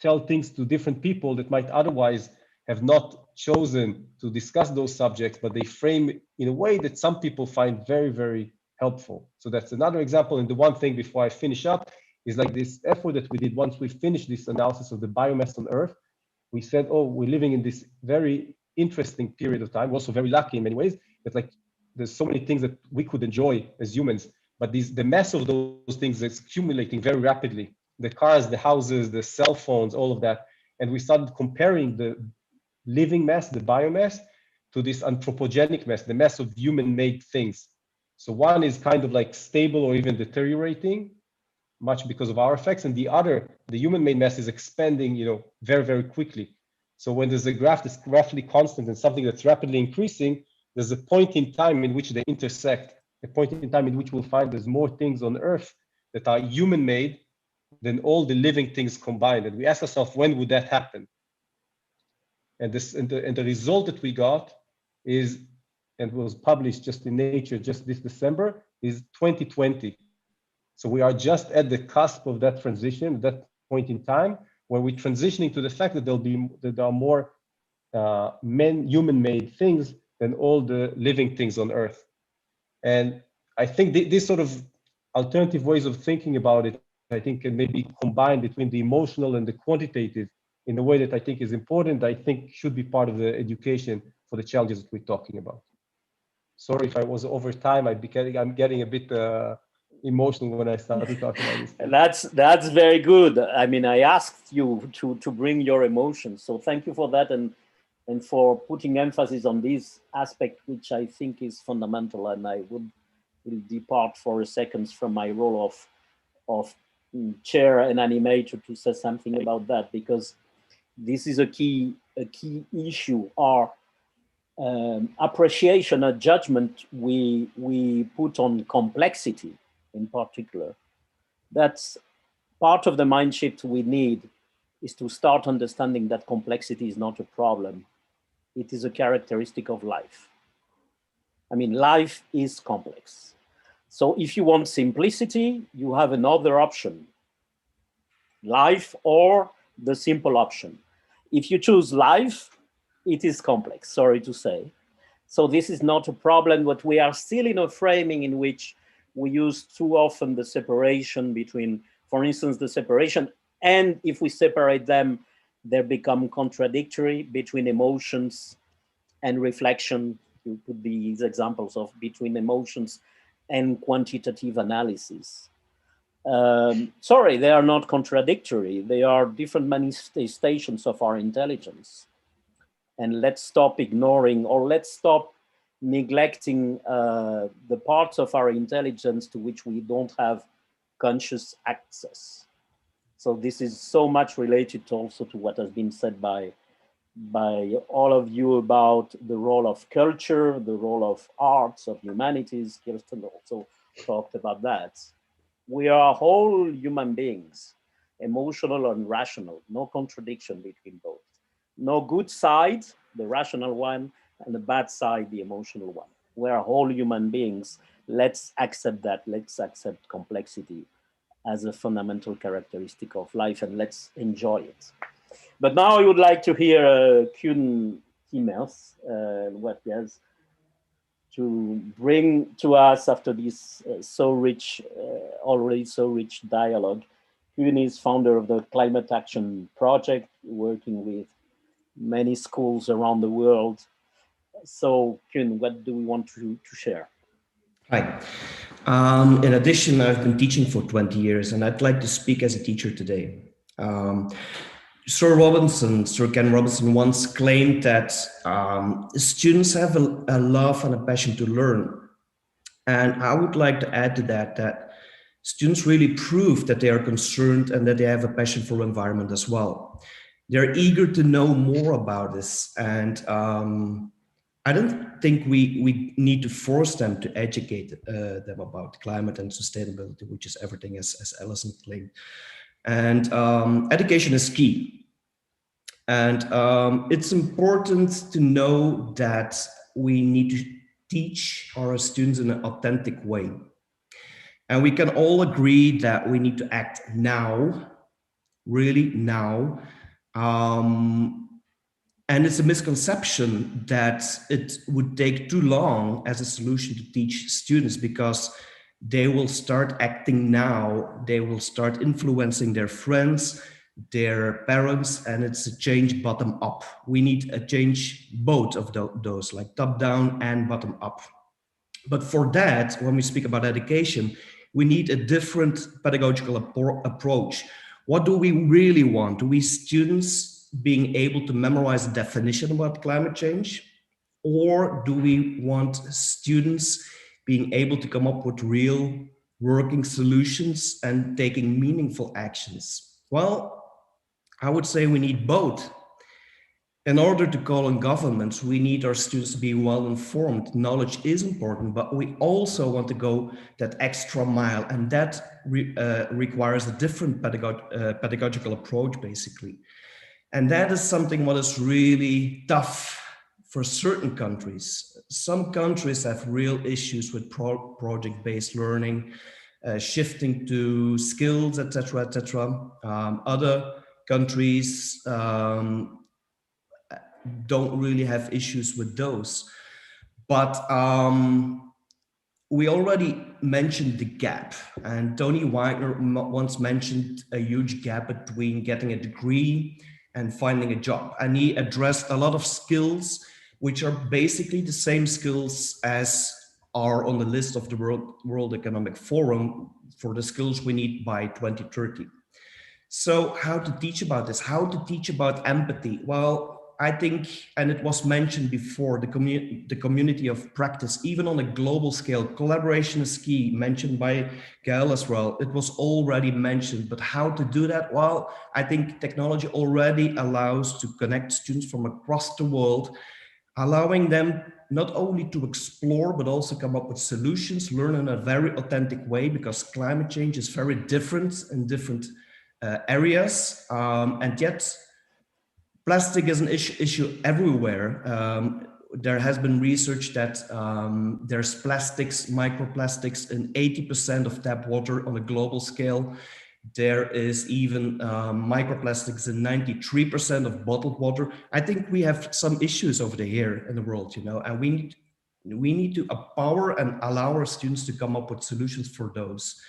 tell things to different people that might otherwise have not chosen to discuss those subjects, but they frame in a way that some people find very, very helpful. So that's another example. And the one thing before I finish up is like this effort that we did once we finished this analysis of the biomass on Earth. We said, oh, we're living in this very interesting period of time, also very lucky in many ways, but like there's so many things that we could enjoy as humans, but the mass of those things is accumulating very rapidly. The cars, the houses, the cell phones, all of that. And we started comparing the living mass, the biomass, to this anthropogenic mass, the mass of human-made things. So one is kind of like stable or even deteriorating, much because of our effects, and the other, the human-made mass, is expanding, very, very quickly. So when there's a graph that's roughly constant and something that's rapidly increasing, there's a point in time in which they intersect, a point in time in which we'll find there's more things on Earth that are human-made than all the living things combined. And we ask ourselves, when would that happen? And the result that we got is, and was published just in Nature just this December, is 2020. So we are just at the cusp of that transition, that point in time, where we're transitioning to the fact that there are more human-made things than all the living things on Earth. And I think this sort of alternative ways of thinking about it, I think, can maybe combine between the emotional and the quantitative in a way that I think is important, I think should be part of the education for the challenges that we're talking about. Sorry if I was over time. I'm getting a bit emotional when I started talking about this. That's very good. I mean, I asked you to bring your emotions, so thank you for that. And and for putting emphasis on this aspect, which I think is fundamental. And I will depart for a second from my role of chair and animator to say something about that, because this is a key issue. Our appreciation and judgment we put on complexity in particular. That's part of the mind shift we need, is to start understanding that complexity is not a problem. It is a characteristic of life. I mean, life is complex. So if you want simplicity, you have another option, life or the simple option. If you choose life, it is complex, sorry to say. So this is not a problem, but we are still in a framing in which we use too often the separation between, for instance, the separation, and if we separate them, they become contradictory between emotions and reflection. You put these examples of between emotions and quantitative analysis. Sorry, they are not contradictory. They are different manifestations of our intelligence. And let's stop ignoring, or let's stop neglecting the parts of our intelligence to which we don't have conscious access. So this is so much related also to what has been said by all of you about the role of culture, the role of arts, of humanities. Kirsten also talked about that. We are whole human beings, emotional and rational, no contradiction between both. No good side, the rational one, and the bad side, the emotional one. We are whole human beings. Let's accept that. Let's accept complexity as a fundamental characteristic of life, and let's enjoy it. But now I would like to hear Kirsten emails, what he has to bring to us after this already so rich dialogue. Kirsten is founder of the Climate Action Project, working with many schools around the world. So, Kirsten, what do we want to share? Hi. In addition, I've been teaching for 20 years, and I'd like to speak as a teacher today. Sir Ken Robinson once claimed that students have a love and a passion to learn. And I would like to add to that students really prove that they are concerned and that they have a passion for environment as well. They're eager to know more about this. And I don't think we need to force them to educate them about climate and sustainability, which is everything, as Alison claimed. And education is key. And it's important to know that we need to teach our students in an authentic way. And we can all agree that we need to act now, really now. And it's a misconception that it would take too long as a solution to teach students, because they will start acting now, they will start influencing their friends, their parents, and it's a change bottom up. We need a change both of those, like top down and bottom up. But for that, when we speak about education, we need a different pedagogical approach. What do we really want? Do we students being able to memorize a definition about climate change? Or do we want students being able to come up with real working solutions and taking meaningful actions? Well, I would say we need both. In order to call on governments, we need our students to be well informed. Knowledge is important, but we also want to go that extra mile, and that requires a different pedagogical approach, basically. And that is something what is really tough for certain countries. Some countries have real issues with project-based learning, shifting to skills, etc., etc. Other countries don't really have issues with those. But we already mentioned the gap, and Tony Wagner once mentioned a huge gap between getting a degree and finding a job. And he addressed a lot of skills, which are basically the same skills as are on the list of the World Economic Forum for the skills we need by 2030. So how to teach about this? How to teach about empathy? Well, I think, and it was mentioned before, the community of practice, even on a global scale, collaboration is key, mentioned by Gail as well. It was already mentioned, but how to do that? Well, I think technology already allows to connect students from across the world, allowing them not only to explore, but also come up with solutions, learn in a very authentic way, because climate change is very different in different areas. And yet, plastic is an issue everywhere. There has been research that there's plastics, microplastics in 80% of tap water on a global scale. There is even microplastics in 93% of bottled water. I think we have some issues over here in the world, and we need to empower and allow our students to come up with solutions for those.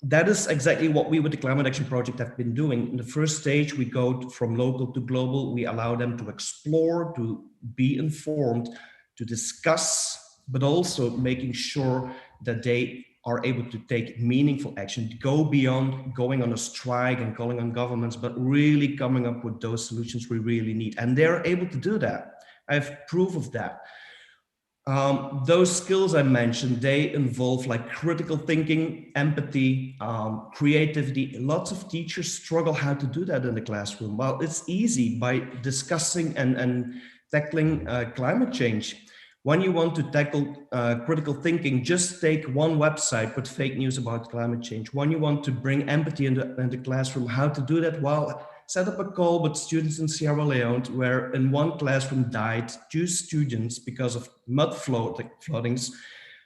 That is exactly what we with the Climate Action Project have been doing. In the first stage, we go from local to global. We allow them to explore, to be informed, to discuss, but also making sure that they are able to take meaningful action, to go beyond going on a strike and calling on governments, but really coming up with those solutions we really need. And they're able to do that. I have proof of that. Those skills I mentioned, they involve like critical thinking, empathy, creativity. Lots of teachers struggle how to do that in the classroom. Well, it's easy by discussing and tackling climate change. When you want to tackle critical thinking, just take one website with fake news about climate change. When you want to bring empathy in the classroom, how to do that? Well, set up a call with students in Sierra Leone, where in one classroom died 2 students because of mud floodings.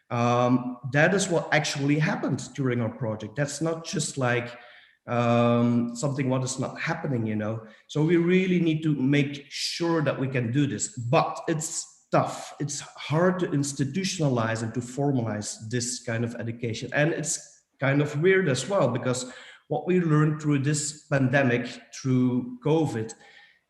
That is what actually happened during our project. That's not just like something what is not happening, So we really need to make sure that we can do this, but it's tough. It's hard to institutionalize and to formalize this kind of education. And it's kind of weird as well, because what we learned through this pandemic, through COVID,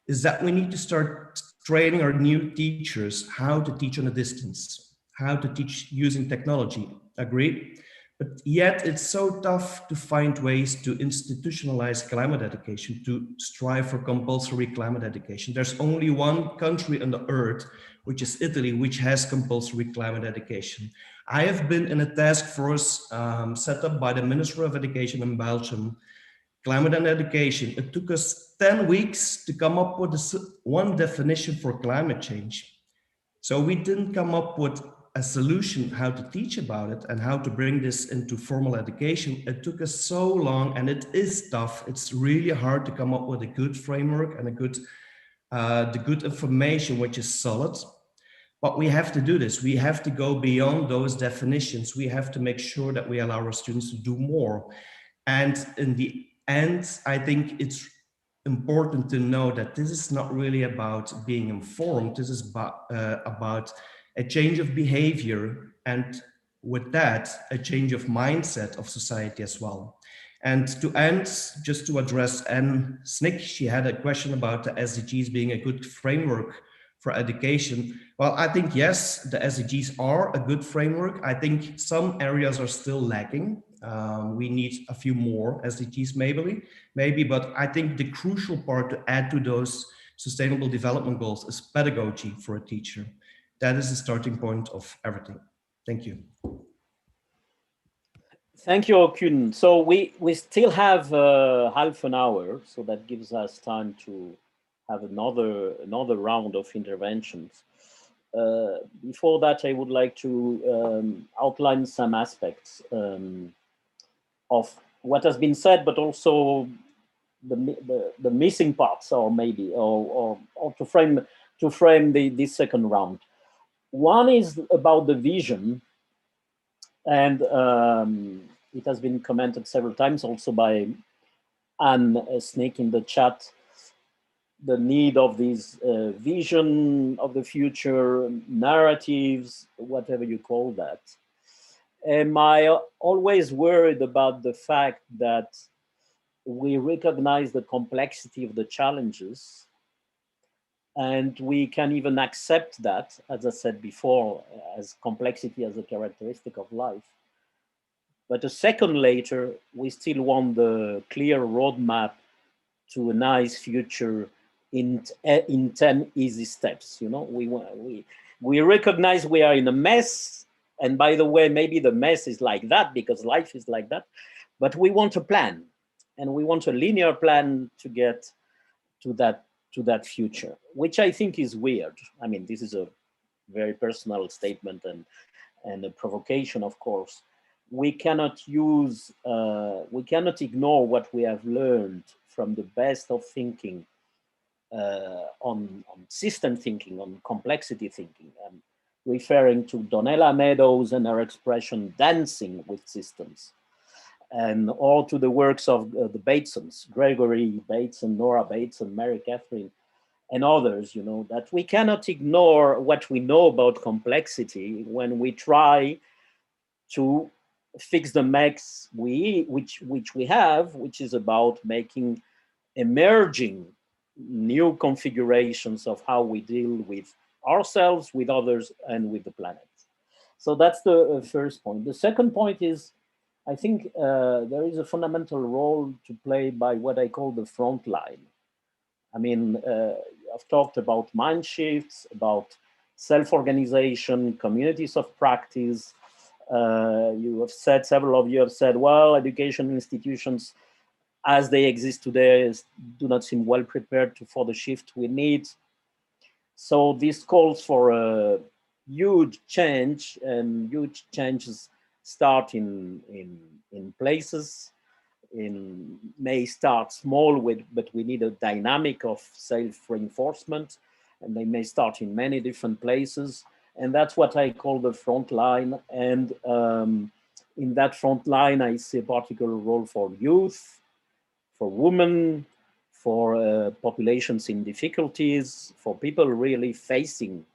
is that we need to start training our new teachers how to teach on a distance, how to teach using technology. Agree? But yet it's so tough to find ways to institutionalize climate education, to strive for compulsory climate education. There's only one country on the earth, which is Italy, which has compulsory climate education. I have been in a task force set up by the Ministry of Education in Belgium, climate and education. It took us 10 weeks to come up with one definition for climate change. So we didn't come up with a solution how to teach about it and how to bring this into formal education. It took us so long, and it is tough. It's really hard to come up with a good framework and the good information, which is solid. But we have to do this. We have to go beyond those definitions. We have to make sure that we allow our students to do more. And in the end, I think it's important to know that this is not really about being informed. This is about a change of behavior, and with that, a change of mindset of society as well. And to end, just to address Anne Snick, she had a question about the SDGs being a good framework for education. Well, I think yes, the SDGs are a good framework. I think some areas are still lacking. We need a few more SDGs maybe, but I think the crucial part to add to those sustainable development goals is pedagogy for a teacher. That is the starting point of everything. Thank you. Thank you, Okun. So we still have half an hour, so that gives us time to have another round of interventions. Before that, I would like to outline some aspects of what has been said, but also the missing parts, or maybe, or to frame this second round. One is about the vision, and it has been commented several times also by Anne Snick in the chat, the need of this vision of the future, narratives, whatever you call that. Am I always worried about the fact that we recognize the complexity of the challenges, and we can even accept that, as I said before, as complexity as a characteristic of life. But a second later, we still want the clear roadmap to a nice future in 10 easy steps. You know, we recognize we are in a mess, and by the way, maybe the mess is like that because life is like that, but we want a plan, and we want a linear plan to get to that future, which I think is weird. I mean, this is a very personal statement and a provocation, of course. We cannot ignore what we have learned from the best of thinking on system thinking, on complexity thinking. I'm referring to Donella Meadows and her expression dancing with systems, and all to the works of the Batesons, Gregory Bateson, Nora Bateson, Mary Catherine, and others, you know, that we cannot ignore what we know about complexity when we try to fix the mess which we have, which is about making emerging new configurations of how we deal with ourselves, with others, and with the planet. So that's the first point. The second point is, I think there is a fundamental role to play by what I call the front line. I mean, I've talked about mind shifts, about self-organization, communities of practice. You have said, several of you have said, well, education institutions as they exist today do not seem well prepared for the shift we need. So this calls for a huge change, and huge changes start in places, may start small, but we need a dynamic of self-reinforcement, and they may start in many different places. And that's what I call the front line. And in that front line, I see a particular role for youth, for women, for populations in difficulties, for people really facing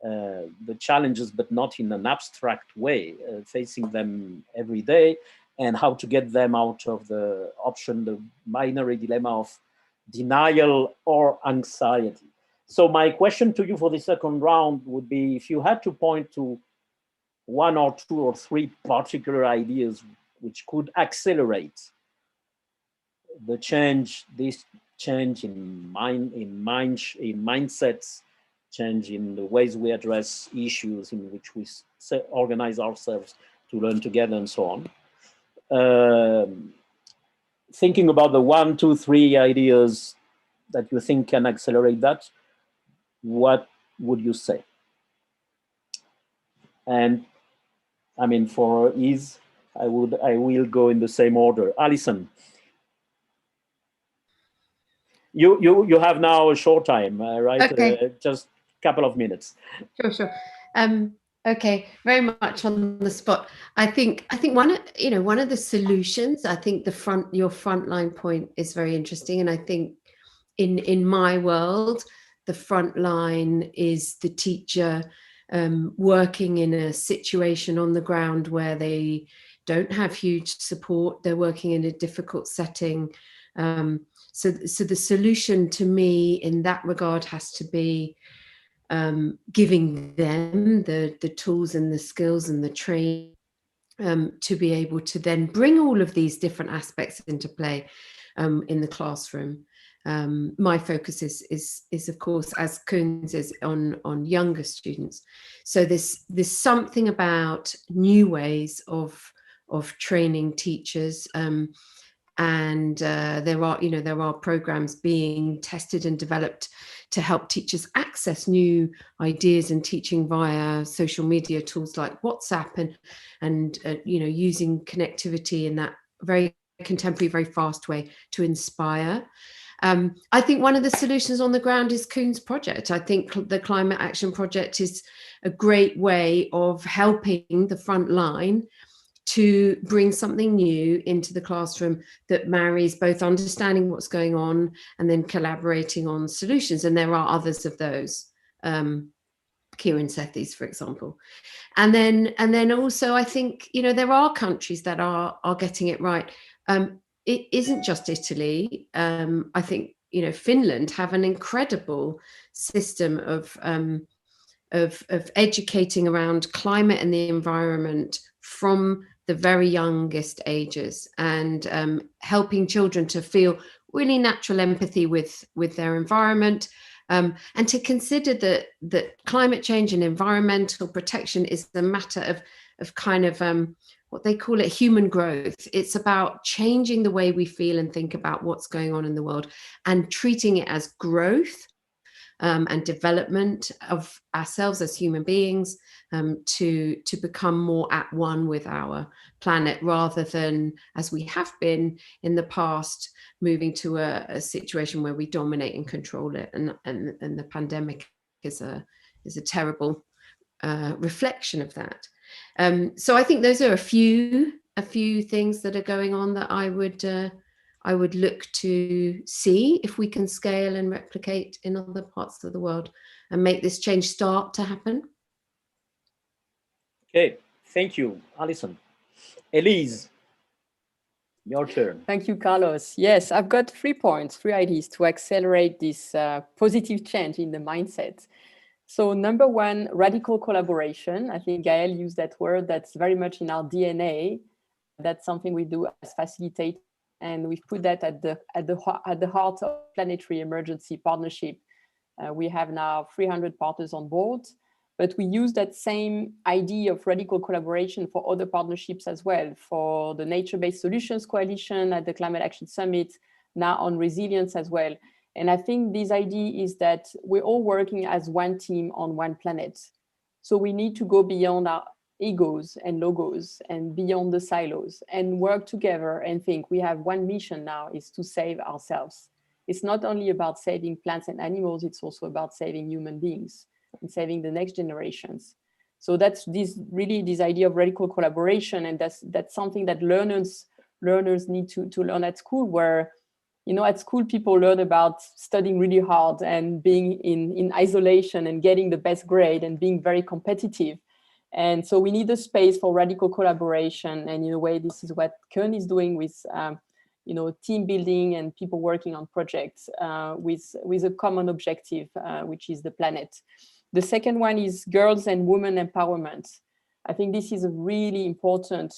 the challenges, but not in an abstract way, facing them every day, and how to get them out of the binary dilemma of denial or anxiety. So my question to you for the second round would be, if you had to point to one or two or three particular ideas which could accelerate the change, this change in mindsets, change in the ways we address issues, in which we organize ourselves to learn together and so on. Thinking about the 1, 2, 3 ideas that you think can accelerate that, what would you say? And I mean, for ease, I will go in the same order. Alison, you have now a short time, right? Okay. Just a couple of minutes. Sure. Okay, very much on the spot. I think one of the solutions, I think your frontline point is very interesting, and I think in my world, the front line is the teacher working in a situation on the ground where they don't have huge support. They're working in a difficult setting. So the solution to me in that regard has to be giving them the tools and the skills and the training to be able to then bring all of these different aspects into play in the classroom. My focus is of course, as Koens is, on younger students. So there's something about new ways of training teachers, and there are programs being tested and developed to help teachers access new ideas and teaching via social media tools like WhatsApp and using connectivity in that very contemporary, very fast way to inspire. I think one of the solutions on the ground is Koens' project. I think the Climate Action Project is a great way of helping the front line to bring something new into the classroom that marries both understanding what's going on and then collaborating on solutions. And there are others of those, Kieran Sethi's, for example. And then also, I think, there are countries that are getting it right. It isn't just Italy. I think, Finland have an incredible system of educating around climate and the environment from the very youngest ages, and helping children to feel really natural empathy with their environment, and to consider that climate change and environmental protection is a matter of kind of what they call it human growth. It's about changing the way we feel and think about what's going on in the world and treating it as growth and development of ourselves as human beings, to become more at one with our planet, rather than, as we have been in the past, moving to a situation where we dominate and control it. And the pandemic is a terrible reflection of that. So I think those are a few things that are going on that I would look to see if we can scale and replicate in other parts of the world and make this change start to happen. Okay, thank you, Alison. Elise, your turn. Thank you, Carlos. Yes, I've got 3 points, 3 ideas to accelerate this positive change in the mindset. So number 1, radical collaboration. I think Gaëlle used that word. That's very much in our DNA. That's something we do as facilitators. And we've put that at the heart of Planetary Emergency Partnership. We have now 300 partners on board, but we use that same idea of radical collaboration for other partnerships as well, for the Nature-Based Solutions Coalition at the Climate Action Summit, now on resilience as well. And I think this idea is that we're all working as one team on one planet. So we need to go beyond our egos and logos and beyond the silos and work together and think we have one mission now, is to save ourselves. It's not only about saving plants and animals, it's also about saving human beings and saving the next generations. So that's this idea of radical collaboration, and that's something that learners need to learn at school, where, you know, at school people learn about studying really hard and being in isolation and getting the best grade and being very competitive. And so we need a space for radical collaboration. And in a way, this is what Kern is doing with, team building and people working on projects with a common objective, which is the planet. The second one is girls and women empowerment. I think this is a really important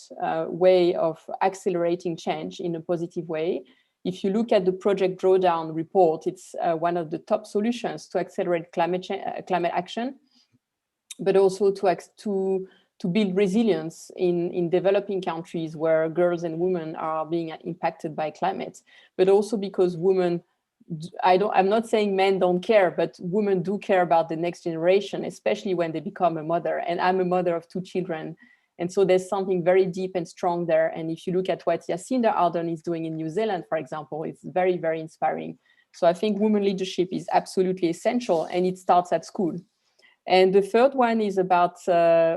way of accelerating change in a positive way. If you look at the Project Drawdown report, it's one of the top solutions to accelerate climate action, but also to build resilience in developing countries where girls and women are being impacted by climate, but also because women, I'm not saying men don't care, but women do care about the next generation, especially when they become a mother. And I'm a mother of 2 children. And so there's something very deep and strong there. And if you look at what Jacinda Ardern is doing in New Zealand, for example, it's very, very inspiring. So I think women leadership is absolutely essential, and it starts at school. And the third one is about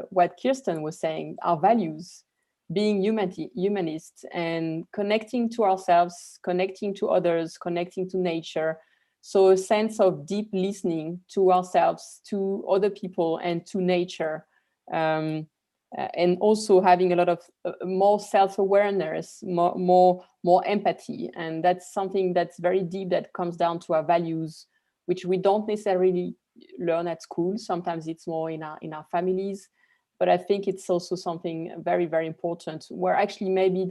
what Kirsten was saying, our values, being humanist and connecting to ourselves, connecting to others, connecting to nature. So a sense of deep listening to ourselves, to other people, and to nature. And also having a lot of more self-awareness, more empathy. And that's something that's very deep, that comes down to our values, which we don't necessarily learn at school. Sometimes it's more in our families, but I think it's also something very, very important, where actually maybe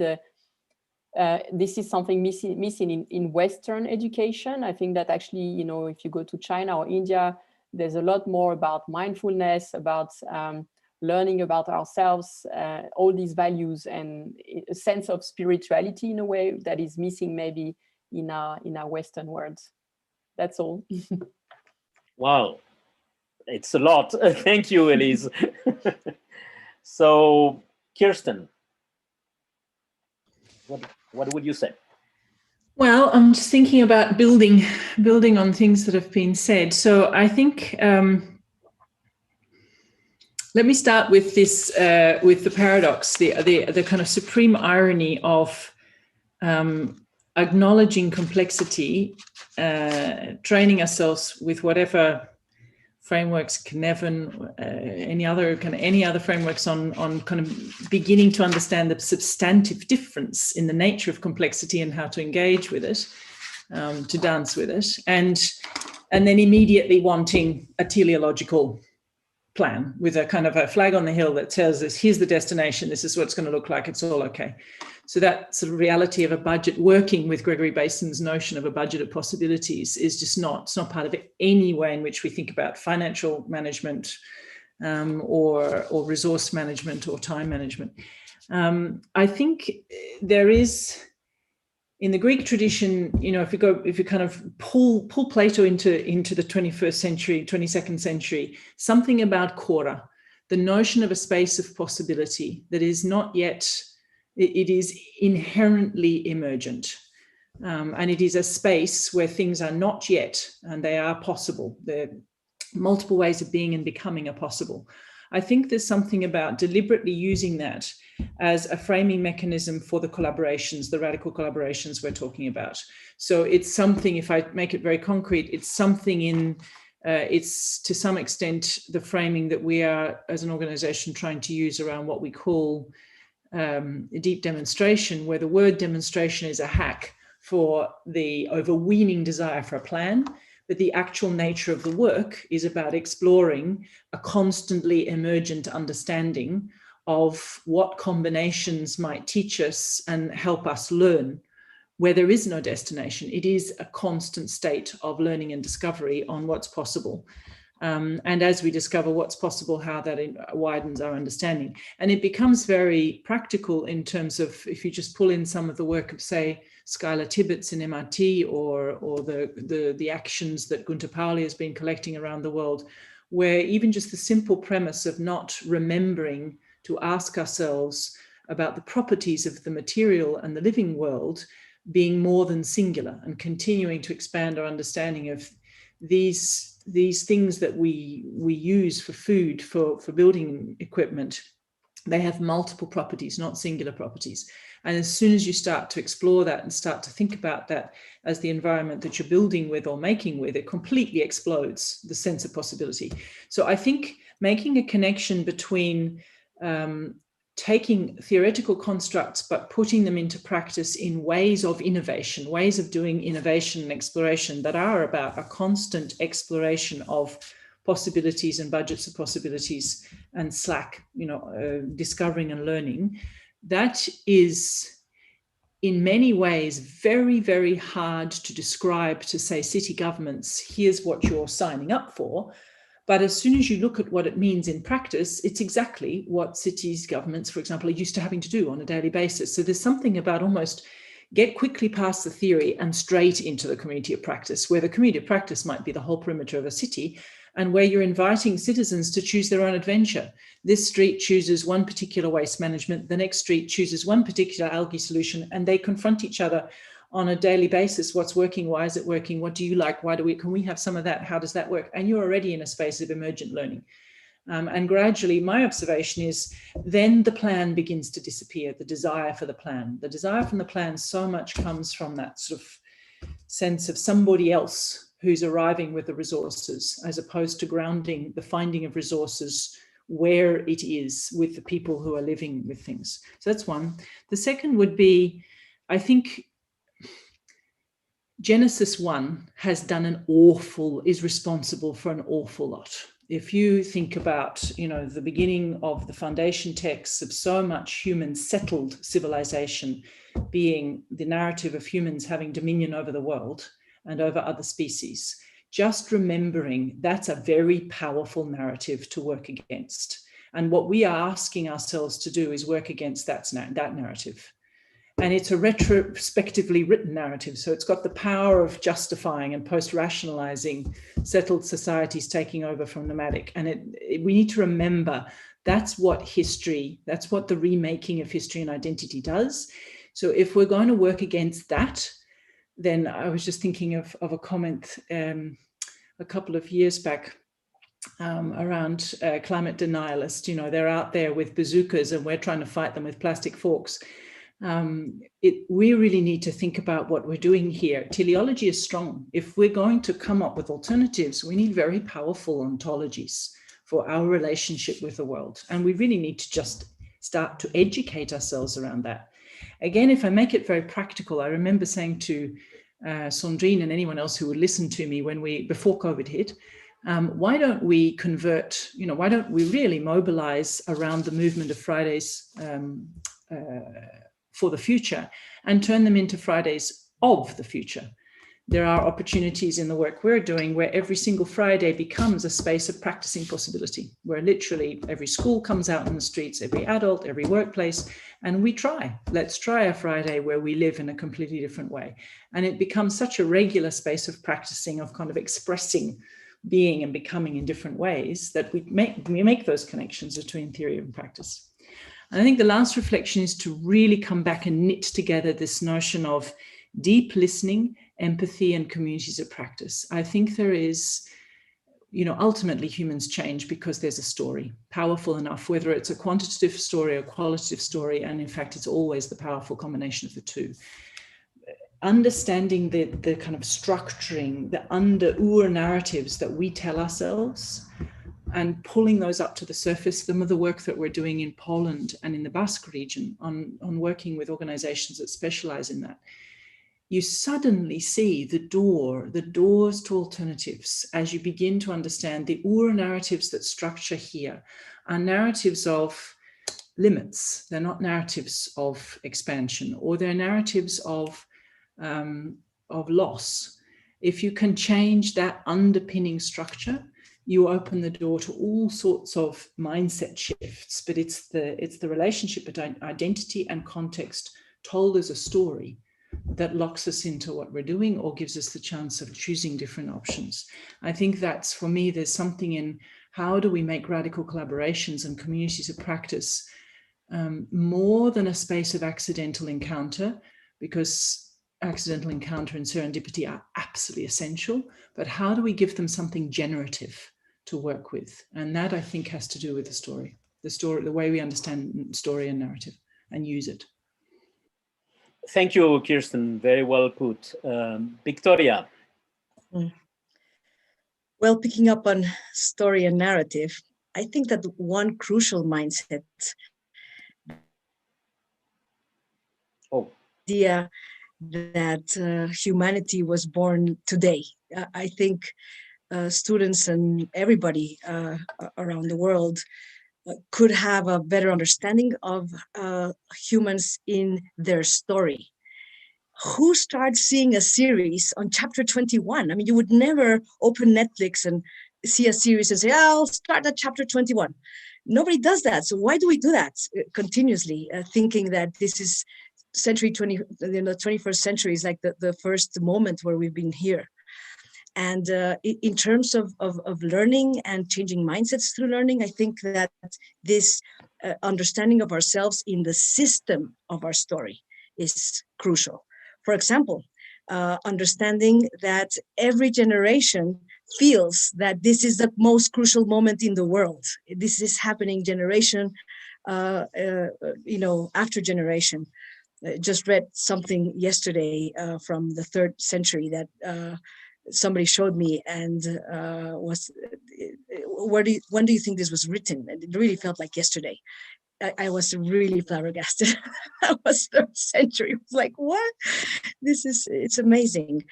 this is something missing in Western education. I think that actually, if you go to China or India, there's a lot more about mindfulness, about learning about ourselves, all these values, and a sense of spirituality in a way that is missing maybe in our Western world. That's all. Wow, it's a lot. Thank you, Elise. So, Kirsten, what would you say? Well, I'm just thinking about building on things that have been said. So I think let me start with this, with the paradox, the kind of supreme irony of acknowledging complexity, training ourselves with whatever frameworks, Cynefin, any other frameworks on kind of beginning to understand the substantive difference in the nature of complexity and how to engage with it, to dance with it, and then immediately wanting a teleological plan with a kind of a flag on the hill that tells us, here's the destination, this is what it's going to look like, it's all okay. So that sort of reality of a budget, working with Gregory Basin's notion of a budget of possibilities, is just it's not part of any way in which we think about financial management or resource management or time management. I think there is, in the Greek tradition, if you kind of pull Plato into the 21st century, 22nd century, something about chora, the notion of a space of possibility that is not yet, it is inherently emergent. And it is a space where things are not yet, and they are possible. There are multiple ways of being and becoming are possible. I think there's something about deliberately using that as a framing mechanism for the collaborations, the radical collaborations we're talking about. So it's something, if I make it very concrete, it's something it's to some extent the framing that we are as an organization trying to use around what we call a deep demonstration, where the word demonstration is a hack for the overweening desire for a plan. But the actual nature of the work is about exploring a constantly emergent understanding of what combinations might teach us and help us learn where there is no destination. It is a constant state of learning and discovery on what's possible. And as we discover what's possible, how that widens our understanding. And it becomes very practical in terms of, if you just pull in some of the work of, say, Skylar Tibbetts in MIT or the actions that Gunter Pauli has been collecting around the world, where even just the simple premise of not remembering to ask ourselves about the properties of the material and the living world being more than singular, and continuing to expand our understanding of these things that we use for food, for building equipment. They have multiple properties, not singular properties. And as soon as you start to explore that and start to think about that as the environment that you're building with or making with, it completely explodes the sense of possibility. So I think making a connection between taking theoretical constructs, but putting them into practice in ways of innovation, ways of doing innovation and exploration that are about a constant exploration of possibilities and budgets of possibilities and discovering and learning. That is in many ways very, very hard to describe to, say, city governments, here's what you're signing up for. But as soon as you look at what it means in practice, it's exactly what cities, governments, for example, are used to having to do on a daily basis. So there's something about almost get quickly past the theory and straight into the community of practice, where the community of practice might be the whole perimeter of a city, and where you're inviting citizens to choose their own adventure. This street chooses one particular waste management, the next street chooses one particular algae solution, and they confront each other on a daily basis. What's working? Why is it working? What do you like? Can we have some of that? How does that work? And you're already in a space of emergent learning. And gradually, my observation is then the plan begins to disappear, the desire for the plan. The desire from the plan so much comes from that sort of sense of somebody else who's arriving with the resources, as opposed to grounding the finding of resources where it is with the people who are living with things. So that's one. The second would be, I think, Genesis 1 is responsible for an awful lot. If you think about, the beginning of the foundation texts of so much human settled civilization being the narrative of humans having dominion over the world and over other species, just remembering that's a very powerful narrative to work against. And what we are asking ourselves to do is work against that narrative. And it's a retrospectively written narrative. So it's got the power of justifying and post-rationalizing settled societies taking over from nomadic. And we need to remember that's what the remaking of history and identity does. So if we're going to work against that, then I was just thinking of a comment a couple of years back around climate denialists. They're out there with bazookas and we're trying to fight them with plastic forks. We really need to think about what we're doing here. Teleology is strong. If we're going to come up with alternatives, we need very powerful ontologies for our relationship with the world. And we really need to just start to educate ourselves around that. Again, if I make it very practical, I remember saying to Sandrine and anyone else who would listen to me before COVID hit, Why don't we convert, why don't we really mobilize around the movement of Fridays for the future and turn them into Fridays of the future? There are opportunities in the work we're doing where every single Friday becomes a space of practicing possibility, where literally every school comes out in the streets, every adult, every workplace, and let's try a Friday where we live in a completely different way. And it becomes such a regular space of practicing, of kind of expressing being and becoming in different ways, that we make those connections between theory and practice. And I think the last reflection is to really come back and knit together this notion of deep listening, empathy, and communities of practice. I think there is, ultimately humans change because there's a story powerful enough, whether it's a quantitative story or qualitative story, and in fact, it's always the powerful combination of the two. Understanding the kind of structuring, the ur narratives that we tell ourselves, and pulling those up to the surface. Some of the work that we're doing in Poland and in the Basque region on working with organizations that specialize in that, you suddenly see the doors to alternatives as you begin to understand the narratives that structure here are narratives of limits. They're not narratives of expansion, or they're narratives of loss. If you can change that underpinning structure, you open the door to all sorts of mindset shifts. But it's the relationship between identity and context told as a story that locks us into what we're doing or gives us the chance of choosing different options. I think that's, for me, there's something in how do we make radical collaborations and communities of practice more than a space of accidental encounter, because accidental encounter and serendipity are absolutely essential, but how do we give them something generative to work with? And that, I think, has to do with the way we understand story and narrative and use it. Thank you, Kirsten. Very well put. Victoria. Well, picking up on story and narrative, I think that one crucial mindset, idea that humanity was born today. I think students and everybody around the world could have a better understanding of humans in their story. Who starts seeing a series on chapter 21? I mean, you would never open Netflix and see a series and say, I'll start at chapter 21. Nobody does that. So why do we do that continuously, thinking that this is century 20, the 21st century is like the first moment where we've been here? And in terms of learning and changing mindsets through learning, I think that this understanding of ourselves in the system of our story is crucial. For example, understanding that every generation feels that this is the most crucial moment in the world. This is happening generation, after generation. Just read something yesterday from the 3rd century that somebody showed me, and when do you think this was written? And it really felt like yesterday. I was really flabbergasted. That was 3rd century. It was like, what? It's amazing.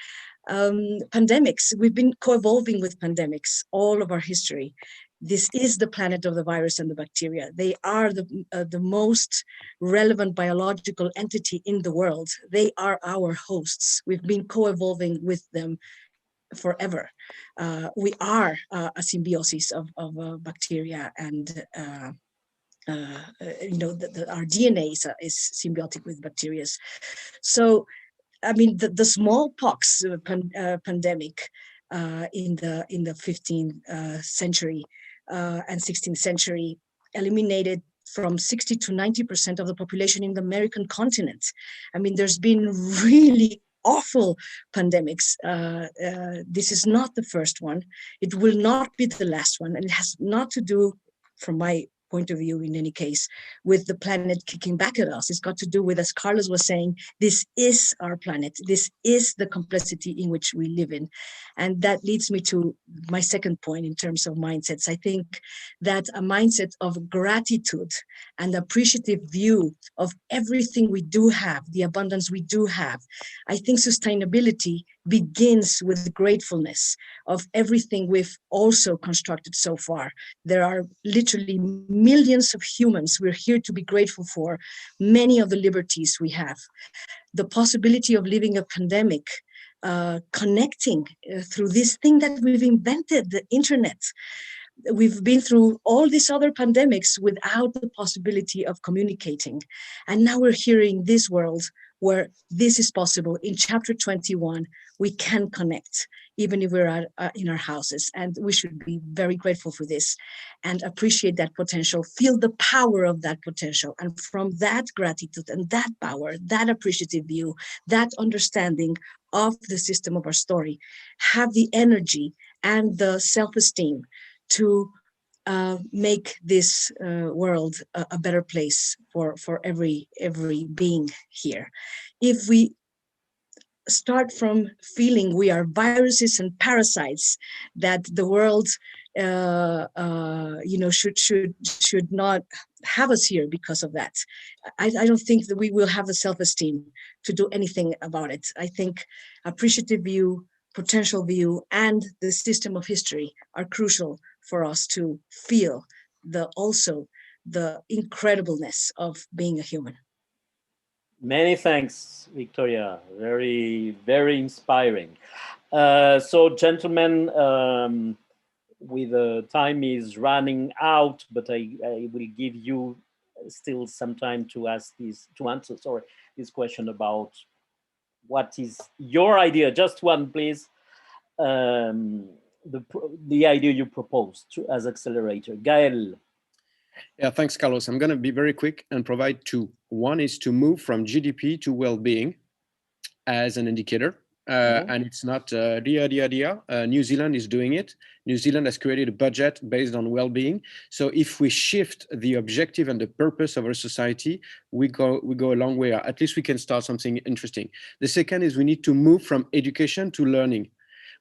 Pandemics, we've been co-evolving with pandemics all of our history. This is the planet of the virus and the bacteria. They are the most relevant biological entity in the world. They are our hosts. We've been co-evolving with them forever. We are a symbiosis of bacteria, and our DNA is symbiotic with bacteria. So, I mean, the smallpox pandemic in the 15th century and 16th century eliminated from 60 to 90% of the population in the American continent. I mean, there's been really awful pandemics. This is not the first one. It will not be the last one. And it has not to do, from my point of view, in any case, with the planet kicking back at us. It's got to do with, as Carlos was saying, this is our planet. This is the complexity in which we live in. And that leads me to my second point in terms of mindsets. I think that a mindset of gratitude and appreciative view of everything we do have, the abundance we do have. I think sustainability begins with gratefulness of everything we've also constructed so far. There are literally millions of humans we're here to be grateful for, many of the liberties we have. The possibility of living a pandemic, connecting through this thing that we've invented, the internet. We've been through all these other pandemics without the possibility of communicating. And now we're here in this world where this is possible. In chapter 21, we can connect, even if we're in our houses. And we should be very grateful for this and appreciate that potential, feel the power of that potential. And from that gratitude and that power, that appreciative view, that understanding of the system of our story, have the energy and the self-esteem to make this world a better place for every being here. If we start from feeling we are viruses and parasites, that the world should not have us here because of that, I don't think that we will have the self-esteem to do anything about it. I think appreciative view, potential view, and the system of history are crucial for us to feel also the incredibleness of being a human. Many thanks, Victoria. Very, very inspiring. So, gentlemen, with time is running out, but I will give you still some time to answer this question about what is your idea. Just one, please. The idea you proposed as accelerator. Gael. Yeah, thanks, Carlos. I'm going to be very quick and provide two. One is to move from GDP to well-being as an indicator. And it's not New Zealand is doing it. New Zealand has created a budget based on well-being. So if we shift the objective and the purpose of our society, we go a long way. At least we can start something interesting. The second is we need to move from education to learning.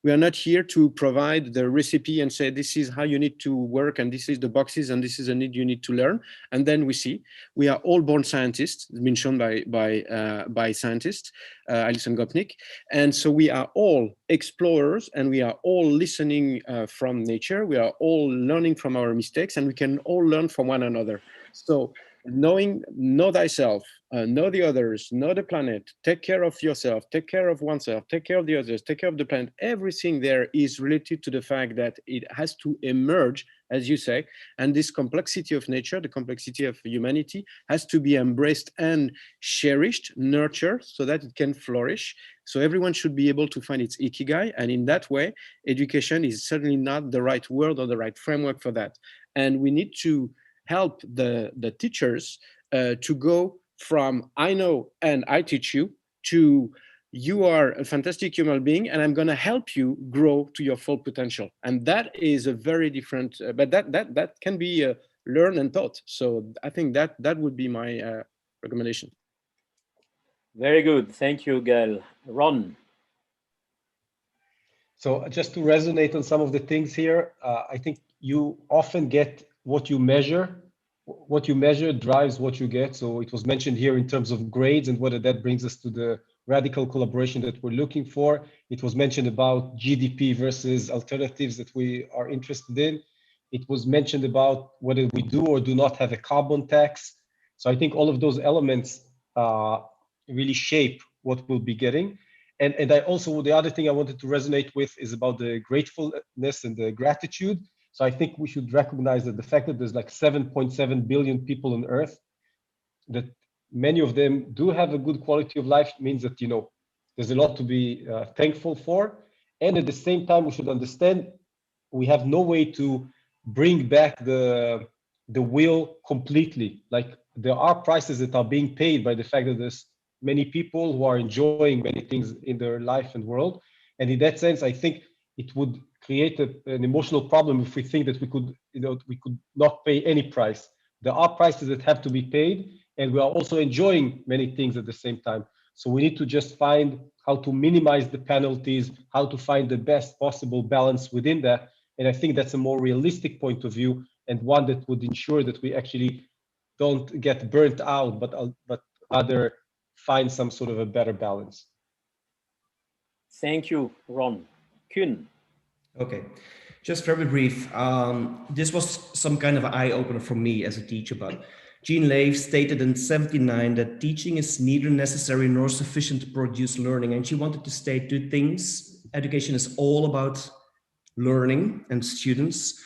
We are not here to provide the recipe and say, this is how you need to work, and this is the boxes, and this is a need you need to learn. And then we see, we are all born scientists. It's been shown by scientists, Alison Gopnik. And so we are all explorers, and we are all listening from nature. We are all learning from our mistakes, and we can all learn from one another. So know thyself, know the others, know the planet, take care of yourself, take care of oneself, take care of the others, take care of the planet. Everything there is related to the fact that it has to emerge, as you say, and this complexity of nature, the complexity of humanity, has to be embraced and cherished, nurtured, so that it can flourish. So everyone should be able to find its ikigai, and in that way, education is certainly not the right word or the right framework for that. And we need to help the teachers to go from I know and I teach you to you are a fantastic human being and I'm going to help you grow to your full potential. And that is a very different, but that can be learned and taught. So I think that would be my recommendation. Very good. Thank you, Gael. Ron. So just to resonate on some of the things here, I think you often get what you measure. What you measure drives what you get. So it was mentioned here in terms of grades and whether that brings us to the radical collaboration that we're looking for. It was mentioned about GDP versus alternatives that we are interested in. It was mentioned about whether we do or do not have a carbon tax. So I think all of those elements really shape what we'll be getting. And I also, the other thing I wanted to resonate with is about the gratefulness and the gratitude. So I think we should recognize that the fact that there's like 7.7 billion people on Earth, that many of them do have a good quality of life, means that, there's a lot to be thankful for. And at the same time, we should understand we have no way to bring back the wheel completely. Like there are prices that are being paid by the fact that there's many people who are enjoying many things in their life and world. And in that sense, I think it would create an emotional problem if we think that we could not pay any price. There are prices that have to be paid, and we are also enjoying many things at the same time. So we need to just find how to minimize the penalties, how to find the best possible balance within that. And I think that's a more realistic point of view, and one that would ensure that we actually don't get burnt out, but rather find some sort of a better balance. Thank you, Ron. Kuhn. Okay, just very brief. This was some kind of eye-opener for me as a teacher, but Jean Leif stated in 1979 that teaching is neither necessary nor sufficient to produce learning. And she wanted to state two things. Education is all about learning and students,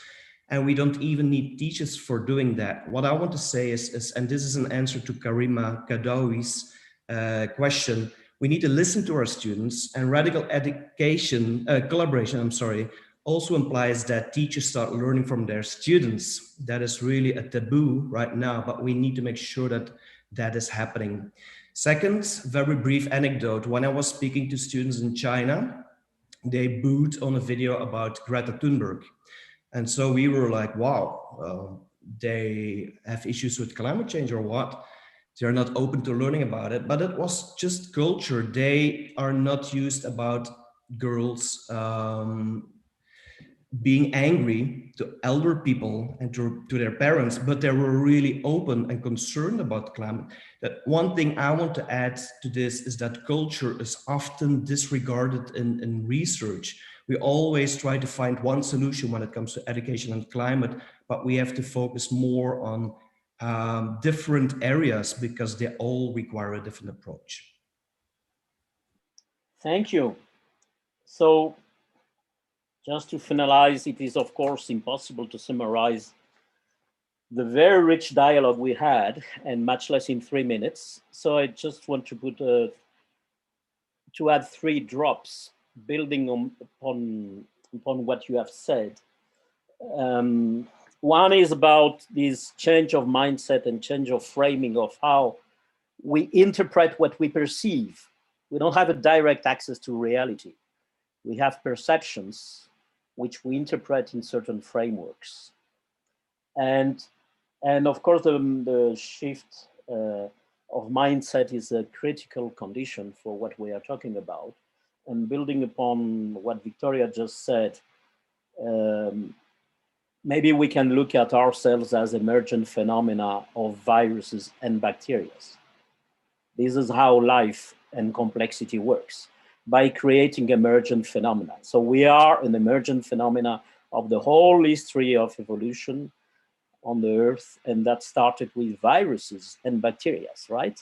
and we don't even need teachers for doing that. What I want to say is and this is an answer to Karima Kadawi's question, we need to listen to our students, and radical education, collaboration, also implies that teachers start learning from their students. That is really a taboo right now, but we need to make sure that that is happening. Second, very brief anecdote. When I was speaking to students in China, they booed on a video about Greta Thunberg. And so we were like, wow, they have issues with climate change or what? They're not open to learning about it, but it was just culture. They are not used about girls being angry to elder people and to their parents, but they were really open and concerned about climate. That one thing I want to add to this is that culture is often disregarded in research. We always try to find one solution when it comes to education and climate, but we have to focus more on different areas because they all require a different approach. Thank you. So just to finalize, it is of course impossible to summarize the very rich dialogue we had, and much less in 3 minutes. So I just want to put to add 3 drops, building upon what you have said. One is about this change of mindset and change of framing of how we interpret what we perceive. We don't have a direct access to reality. We have perceptions which we interpret in certain frameworks. And of course, the shift of mindset is a critical condition for what we are talking about. And building upon what Victoria just said, maybe we can look at ourselves as emergent phenomena of viruses and bacteria. This is how life and complexity works, by creating emergent phenomena. So we are an emergent phenomena of the whole history of evolution on the earth, and that started with viruses and bacteria, right?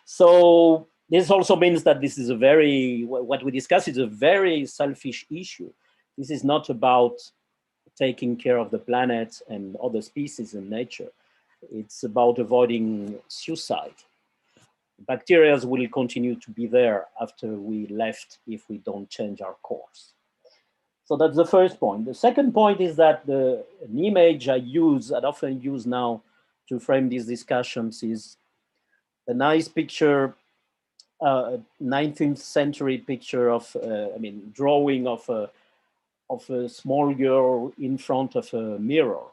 So this also means that this is a very, what we discuss is a very selfish issue. This is not about taking care of the planet and other species in nature. It's about avoiding suicide. Bacteria will continue to be there after we left if we don't change our course. So that's the first point. The second point is that an image I often use now to frame these discussions is a nice picture, 19th century picture of, drawing of a small girl in front of a mirror,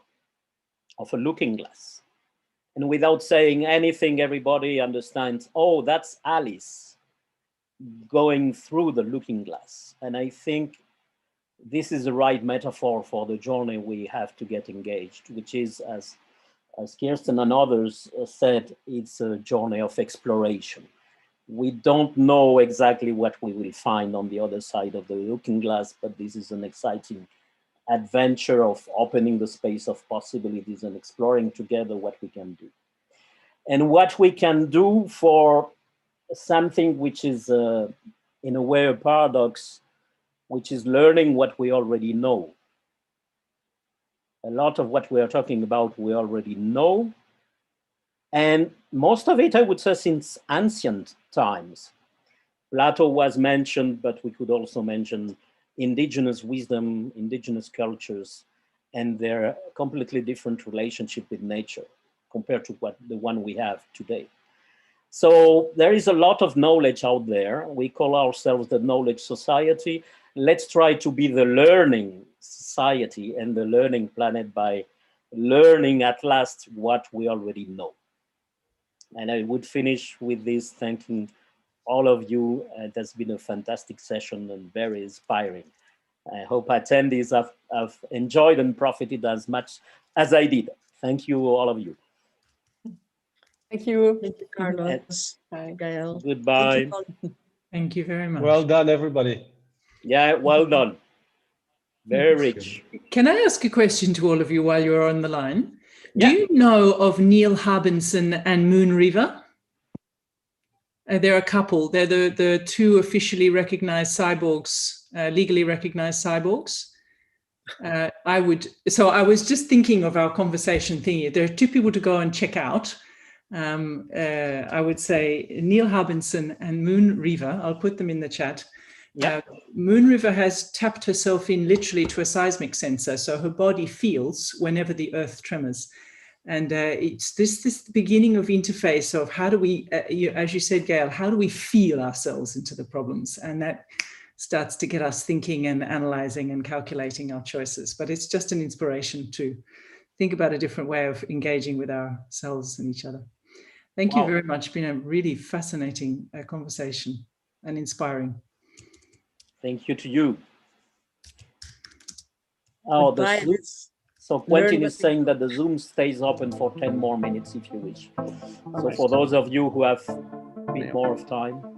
of a looking glass. And without saying anything, everybody understands, oh, that's Alice going through the looking glass. And I think this is the right metaphor for the journey we have to get engaged, which is, as Kirsten and others said, it's a journey of exploration. We don't know exactly what we will find on the other side of the looking glass, but this is an exciting adventure of opening the space of possibilities and exploring together what we can do. And what we can do for something which is, in a way, a paradox, which is learning what we already know. A lot of what we are talking about, we already know. And most of it, I would say, since ancient times. Plato was mentioned, but we could also mention indigenous wisdom, indigenous cultures, and their completely different relationship with nature compared to the one we have today. So there is a lot of knowledge out there. We call ourselves the knowledge society. Let's try to be the learning society and the learning planet by learning at last what we already know. And I would finish with this, thanking all of you. It has been a fantastic session and very inspiring. I hope attendees have enjoyed and profited as much as I did. Thank you, all of you. Thank you. Thank you, Carlos. Bye, Gael. Goodbye. Thank you, Thank you very much. Well done, everybody. Yeah, well done. Very rich. Can I ask a question to all of you while you're on the line? Do you know of Neil Harbinson and Moon River? They're a couple. They're the two officially recognized cyborgs, legally recognized cyborgs. I was just thinking of our conversation thingy. There are two people to go and check out. I would say Neil Harbinson and Moon River. I'll put them in the chat. Moon River has tapped herself in literally to a seismic sensor, so her body feels whenever the earth tremors. And it's this beginning of interface of how do we, as you said, Gail, how do we feel ourselves into the problems? And that starts to get us thinking and analyzing and calculating our choices. But it's just an inspiration to think about a different way of engaging with ourselves and each other. Thank you very much. It's been a really fascinating conversation and inspiring. Thank you to you. Oh, so Quentin is saying that the Zoom stays open for 10 more minutes if you wish. So for those of you who have a bit more of time.